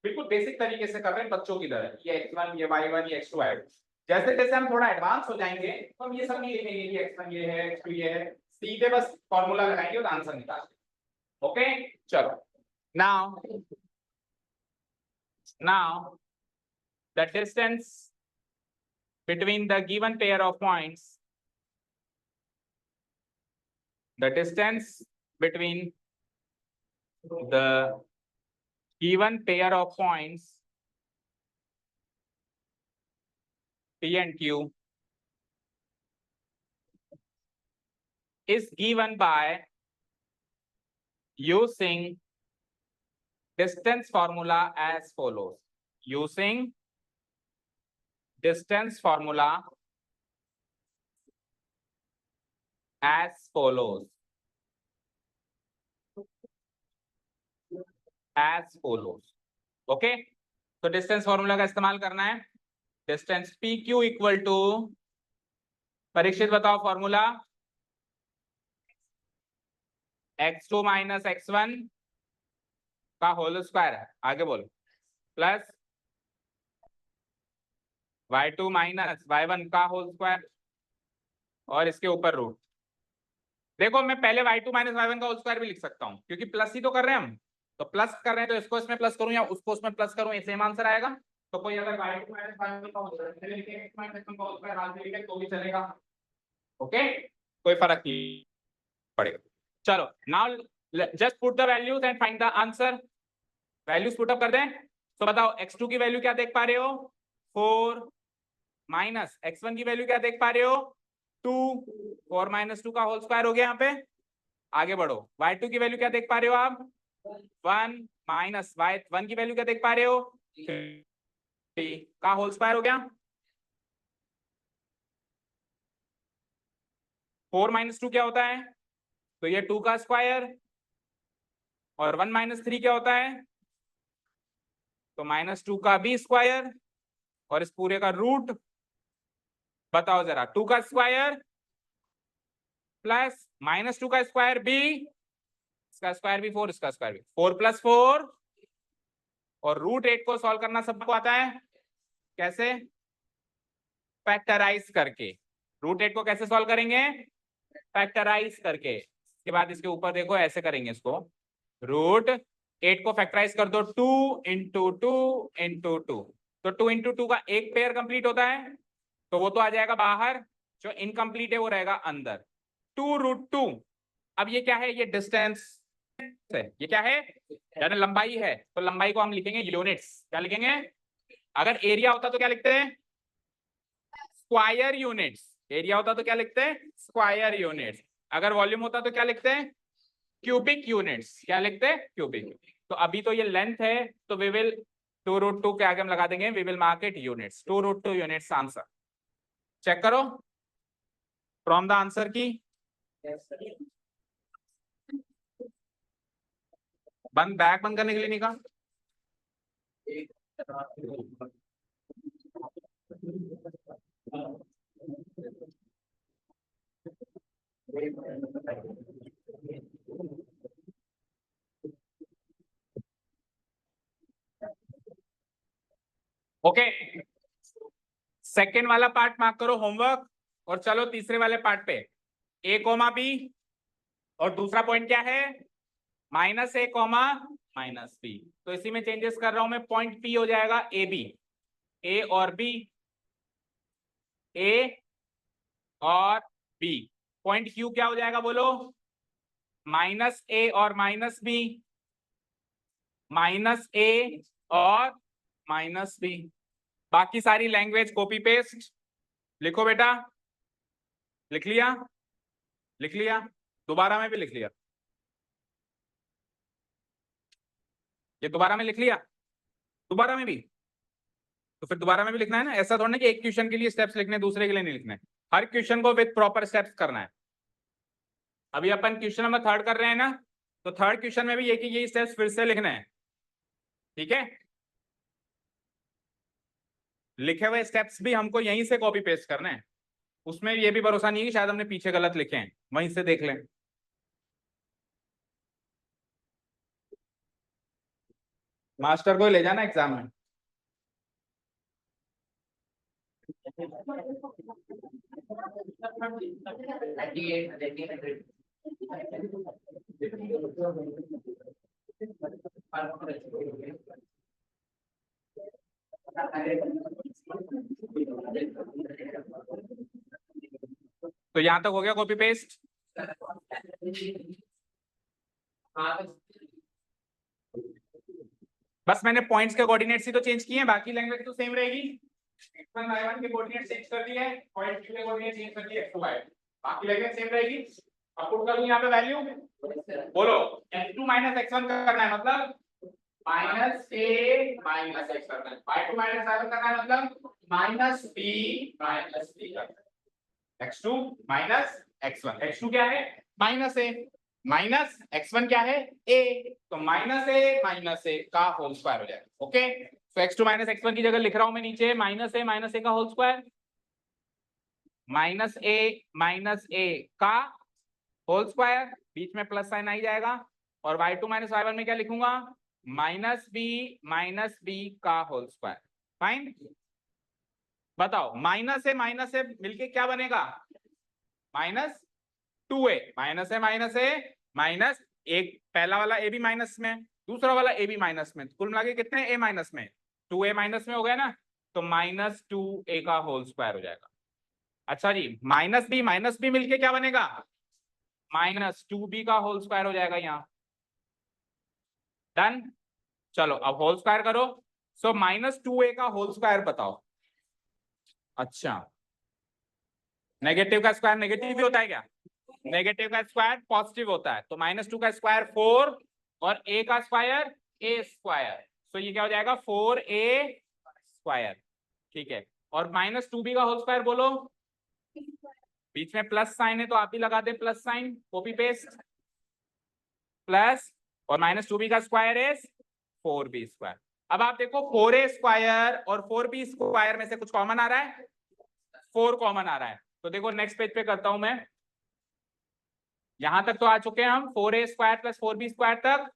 बिल्कुल बेसिक तरीके से कर रहे हैं बच्चों की तरह, ये x1, ये y1, ये x2, y2। जैसे जैसे हम थोड़ा एडवांस हो जाएंगे तो हम ये सब नहीं लिखेंगे कि x1 ये है, x2 ये है, सीधे बस फार्मूला लगाएंगे और आंसर निकालेंगे। ओके चलो, now the distance between the given pair of points, the distance between the given pair of points P and Q is given by using distance formula as follows. Using distance formula as follows. Okay, तो distance formula का इस्तेमाल करना है। Distance PQ equal to, Parikshit बताओ formula, x2 minus x1 का whole square है, आगे बोलो, प्लस y2 माइनस y1 का होल स्क्वायर और इसके ऊपर रूट। देखो मैं पहले y2 माइनस y1 का होल स्क्वायर भी लिख सकता हूँ, क्योंकि प्लस ही तो कर रहे हैं हम, तो प्लस कर रहे हैं तो इसको इसमें प्लस करूं या उसको उसमें प्लस करूं, ये सेम आंसर आएगा। तो कोई अगर y2 माइनस y1 का होल स्क्वायर लिखे, x माइनस x1 का होल स्क्वायर हाथ में लिखे तो भी चलेगा। ओके, कोई फर्क नहीं पड़ेगा। चलो now just put the values and find the answer. Values put up कर दें, तो बताओ x2 की वैल्यू क्या देख पा रहे हो, 4 माइनस x1 की वैल्यू क्या देख पा रहे हो, 2, 4 माइनस 2 का होल स्क्वायर हो गया यहाँ पे। आगे बढ़ो, y2 की वैल्यू क्या देख पा रहे हो आप, 1 माइनस y1 की वैल्यू क्या देख पा रहे हो, 3 का होल स्क्वायर हो गया। 4 माइनस 2 क्या होता है? तो ये 2 का स्क्वायर, और 1 माइनस 3 क्या होता है? तो -2 का भी स्क्वायर, और इस पूरे का रूट। बताओ जरा, 2 का स्क्वायर प्लस -2 का स्क्वायर भी, इसका स्क्वायर भी 4, इसका स्क्वायर भी 4 + 4, और √8 को सॉल्व करना सबको आता है। कैसे? फैक्टराइज करके। √8 को कैसे सॉल्व करेंगे? फैक्टराइज करके। इसके बाद इसके ऊपर देखो ऐसे करेंगे इसको, √8 को फैक्टराइज कर दो, 2 × 2 × 2, तो 2 × 2 का एक पेयर कंप्लीट होता है, तो वो तो आ जाएगा बाहर, जो इनकम्प्लीट है वो रहेगा अंदर, 2√2। अब ये क्या है? ये डिस्टेंस है। ये क्या है? यानी लंबाई है, तो लंबाई को हम लिखेंगे यूनिट्स। क्या लिखेंगे? अगर एरिया होता तो क्या लिखते हैं? Square units. एरिया होता तो क्या लिखते हैं? Square units. अगर वॉल्यूम होता तो क्या लिखते हैं? Cubic units. क्या लिखते हैं? क्यूबिक। तो अभी तो ये लेंथ है, तो वी विल 2√2 के आगे हम लगा देंगे, we will mark it units. 2√2 units answer. Check करो फ्रॉम द आंसर की। बैक बंद करने के लिए नहीं कहा? ओके, सेकेंड वाला पार्ट मार्क करो होमवर्क, और चलो तीसरे वाले पार्ट पे। a, b, और दूसरा पॉइंट क्या है? -a, -b। तो इसी में चेंजेस कर रहा हूं मैं, पॉइंट p हो जाएगा ab, a और b, a और b। पॉइंट q क्या हो जाएगा बोलो? -a और -b, -a और -b। बाकी सारी लैंग्वेज कॉपी पेस्ट लिखो बेटा। लिख लिया? लिख लिया? दोबारा में भी लिख लिया? ये दोबारा में लिख लिया? दोबारा में भी? तो फिर दोबारा में भी लिखना है ना। ऐसा थोड़ा ना कि एक क्वेश्चन के लिए स्टेप्स लिखने, दूसरे के लिए नहीं लिखना है। हर क्वेश्चन को विद प्रॉपर स्टेप्स करना है। अभी अपन क्वेश्चन नंबर 3 कर रहे हैं ना, तो थर्ड क्वेश्चन में भी ये स्टेप्स फिर से लिखने हैं। ठीक है? लिखे हुए स्टेप्स भी हमको यहीं से कॉपी पेस्ट करने हैं। उसमें ये भी भरोसा नहीं है कि शायद हमने पीछे गलत लिखे हैं, वहीं से देख लें। मास्टर को ले जाना एग्जाम में। तो यहां तक हो गया कॉपी पेस्ट। बस मैंने पॉइंट्स के कोऑर्डिनेट्स ही तो चेंज किए हैं, बाकी लैंग्वेज तो सेम रहेगी। x1 y1 के कोऑर्डिनेट चेंज कर दिए हैं, पॉइंट q के कोऑर्डिनेट चेंज कर दिए, x2 y, बाकी लैंग्वेज सेम रहेगी। अब पुट कर दूं यहां पे वैल्यू, बोलो x2 - x1 करना है, मतलब -a - x करना है, y2 - y1 करना है, मतलब -b - c करना है। x2 - x1, x2 क्या है? -a, माइनस x1 क्या है? a, तो -a का होल स्क्वायर हो जाएगा। ओके, तो x2 - x1 की जगह लिख रहा हूं मैं नीचे -a का होल स्क्वायर, -a का होल स्क्वायर, बीच में प्लस साइन आ ही जाएगा, और y2 - y1 में क्या लिखूंगा? -b का होल स्क्वायर। फाइन। बताओ -a मिलके क्या बनेगा? -2a, -a माइनस एक, पहला वाला a भी माइनस में, दूसरा वाला a भी माइनस में, कुल मिला के कितने a माइनस में? 2a माइनस में हो गया ना, तो -2a का होल स्क्वायर हो जाएगा। अच्छा जी, -b मिलके क्या बनेगा? -2b का होल स्क्वायर हो जाएगा यहाँ। डन। चलो अब होल स्क्वायर करो। सो -2a का होल स्क्वायर बताओ। अच्छा, नेगेटिव का स्क्वायर नेगेटिव भी होता है क्या? नेगेटिव का स्क्वायर पॉजिटिव होता है, तो -2 का स्क्वायर 4, और a का स्क्वायर a², तो ये क्या हो जाएगा? 4a²। ठीक है, और -2b का होल स्क्वायर बोलो। बीच में प्लस साइन है तो आप भी लगा दे plus sign, copy paste, plus और माइनस 2b का स्क्वायर इज 4b स्क्वायर। अब आप देखो 4a स्क्वायर और 4b स्क्वायर में से कुछ कॉमन आ रहा है, 4 कॉमन आ रहा है। तो देखो नेक्स्ट पेज पे करता हूं मैं, यहां तक तो आ चुके हैं हम 4a square plus 4b square तक,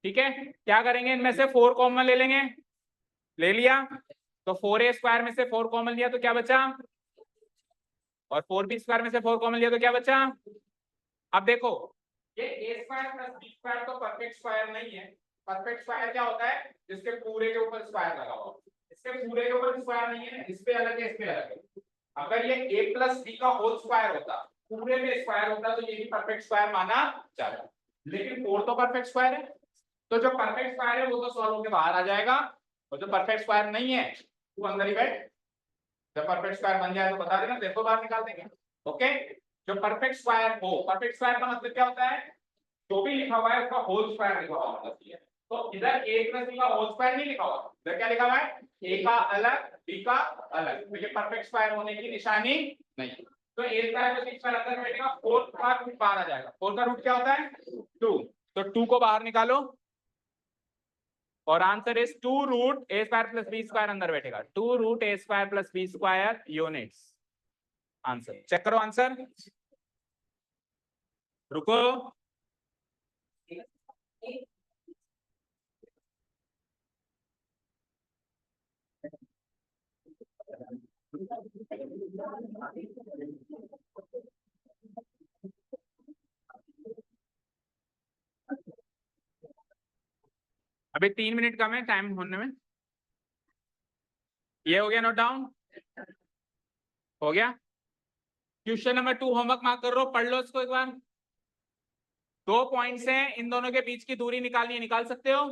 ठीक है। क्या करेंगे, इनमें से 4 कॉमन ले लेंगे, ले लिया तो 4a स्क्वायर में से 4 कॉमन लिया तो क्या बचा, और 4b स्क्वायर में से 4 कॉमन लिया तो क्या बचा। अब देखो ये a square plus b square तो परफेक्ट स्क्वायर नहीं है। परफेक्ट स्क्वायर क्या होता है, जिसके पूरे के ऊपर स्क्वायर लगा हुआ, इसके पूरे के ऊपर स्क्वायर नहीं है, इस पे अलग है, इस पे अलग है। अगर ये a प्लस b का होल स्क्वायर होता, पूरे में स्क्वायर होता, तो ये भी परफेक्ट स्क्वायर माना जाता। लेकिन 4 तो परफेक्ट स्क्वायर है, तो जो परफेक्ट स्क्वायर है वो तो सॉल्व होकर बाहर आ जाएगा, और जो परफेक्ट स्क्वायर नहीं है वो अंदर ही बैठ। जब परफेक्ट स्क्वायर बन जाए तो बता देना, देखो बाहर निकाल देंगे। ओके, जो परफेक्ट स्क्वायर हो, परफेक्ट स्क्वायर का मतलब क्या होता है, जो भी लिखा हुआ है उसका होल स्क्वायर लिखा हुआ मतलब है। तो इधर a प्लस b का होल स्क्वायर नहीं लिखा हुआ, इधर क्या लिखा हुआ है, a का अलग b का अलग, तो ये परफेक्ट स्क्वायर होने की निशानी नहीं। तो a square plus b square अंदर बैठेगा, 4 का रूट बाहर आ जाएगा। 4 का रूट क्या होता है 2, तो 2 को बाहर निकालो और answer is 2 root a square plus b square अंदर बैठेगा, 2 root a square plus b square units. Answer check करो, आंसर रुको, अभी 3 मिनट कम है टाइम होने में। ये हो गया नोट डाउन, हो गया। क्वेश्चन नंबर 2 होमवर्क मार्क कर लो, पढ़ लो इसको एक बार। 2 पॉइंट्स हैं, इन दोनों के बीच की दूरी निकालनी है, निकाल सकते हो।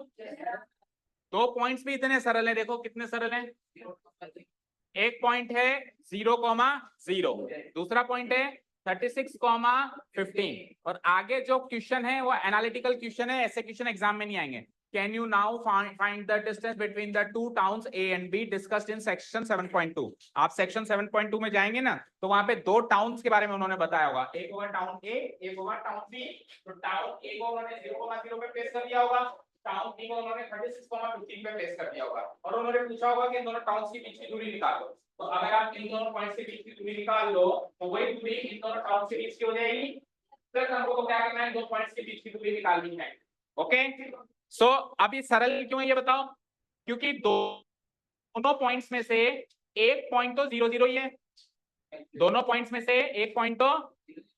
2 पॉइंट्स भी इतने सरल है, देखो कितने सरल हैं। एक पॉइंट है 0,0, दूसरा पॉइंट है 36,15, और आगे जो क्वेश्चन है वो एनालिटिकल क्वेश्चन है, ऐसे क्वेश्चन एग्जाम में नहीं आएंगे। Can you now find the distance between the two towns A and B discussed in section 7.2? आप सेक्शन 7.2 में जाएंगे ना, तो वहां पे 2 टाउन्स के बारे में उन्होंने बताया होगा, एक होगा टाउन A, एक होगा टाउन B। तो टाउन A को उन्होंने 0,0 पे प्लेस कर दिया होगा, टाउन B को उन्होंने 36,15 पे प्लेस कर दिया होगा, और उन्होंने पूछा होगा कि इन दोनों टाउन्स के बीच की दूरी निकालो। तो अगर आप इन दोनों पॉइंट्स के बीच की दूरी निकाल लो, तो वही दूरी इन दोनों टाउन्स के बीच की हो जाएगी। फिर हमको क्या करना है, 2 पॉइंट्स के बीच की दूरी निकालनी है। ओके, सो अब ये सरल क्यों है ये बताओ, क्योंकि दोनों पॉइंट्स में से एक पॉइंट तो 0,0 ही है, दोनों पॉइंट्स में से एक पॉइंट तो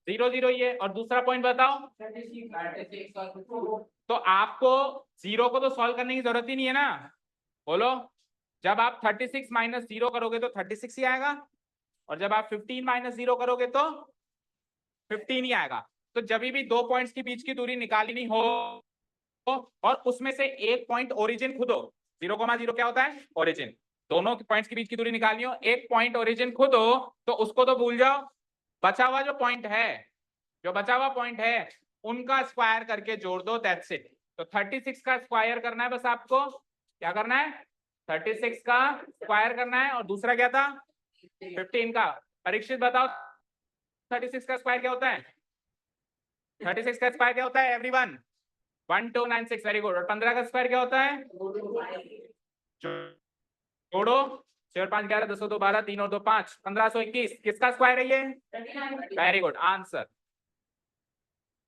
0,0 ही है, और दूसरा पॉइंट बताओ 36। तो आपको 0 को तो सॉल्व करने की जरूरत ही नहीं है ना, बोलो। जब आप 36 माइनस 0 करोगे तो 36 ही आएगा, और जब आप 15 माइनस 0 करोगे तो 15 ही आएगा। तो जब भी 2 पॉइंट्स के बीच की दूरी निकालनी हो, और उसमें से एक पॉइंट ओरिजिन खुद हो, 0,0 क्या होता है ओरिजिन, दोनों पॉइंट्स के बीच की दूरी निकालनी हो, एक पॉइंट ओरिजिन खुद हो, तो उसको तो भूल जाओ, बचा हुआ जो पॉइंट है, जो बचा हुआ पॉइंट है उनका स्क्वायर करके जोड़ दो, दैट्स इट। तो 36 का स्क्वायर करना है बस आपको, क्या करना है 36 का स्क्वायर करना है, और दूसरा क्या था 15 का। परीक्षित बताओ 36 का स्क्वायर क्या होता है, 36 का स्क्वायर क्या होता है एवरीवन, 1296, वेरी गुड। और 15 का स्क्वायर क्या होता है, जोड़ो 4 5 11 10 2 12 3 और 2 5, 1521, किसका स्क्वायर है ये, वेरी गुड आंसर।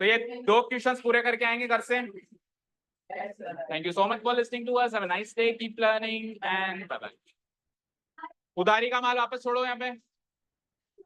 तो ये 2 क्वेश्चंस पूरे करके आएंगे घर से। Thank you so much for listening to us, have a nice day, keep learning and bye bye. उधारी का माल वापस छोड़ो यहाँ पे।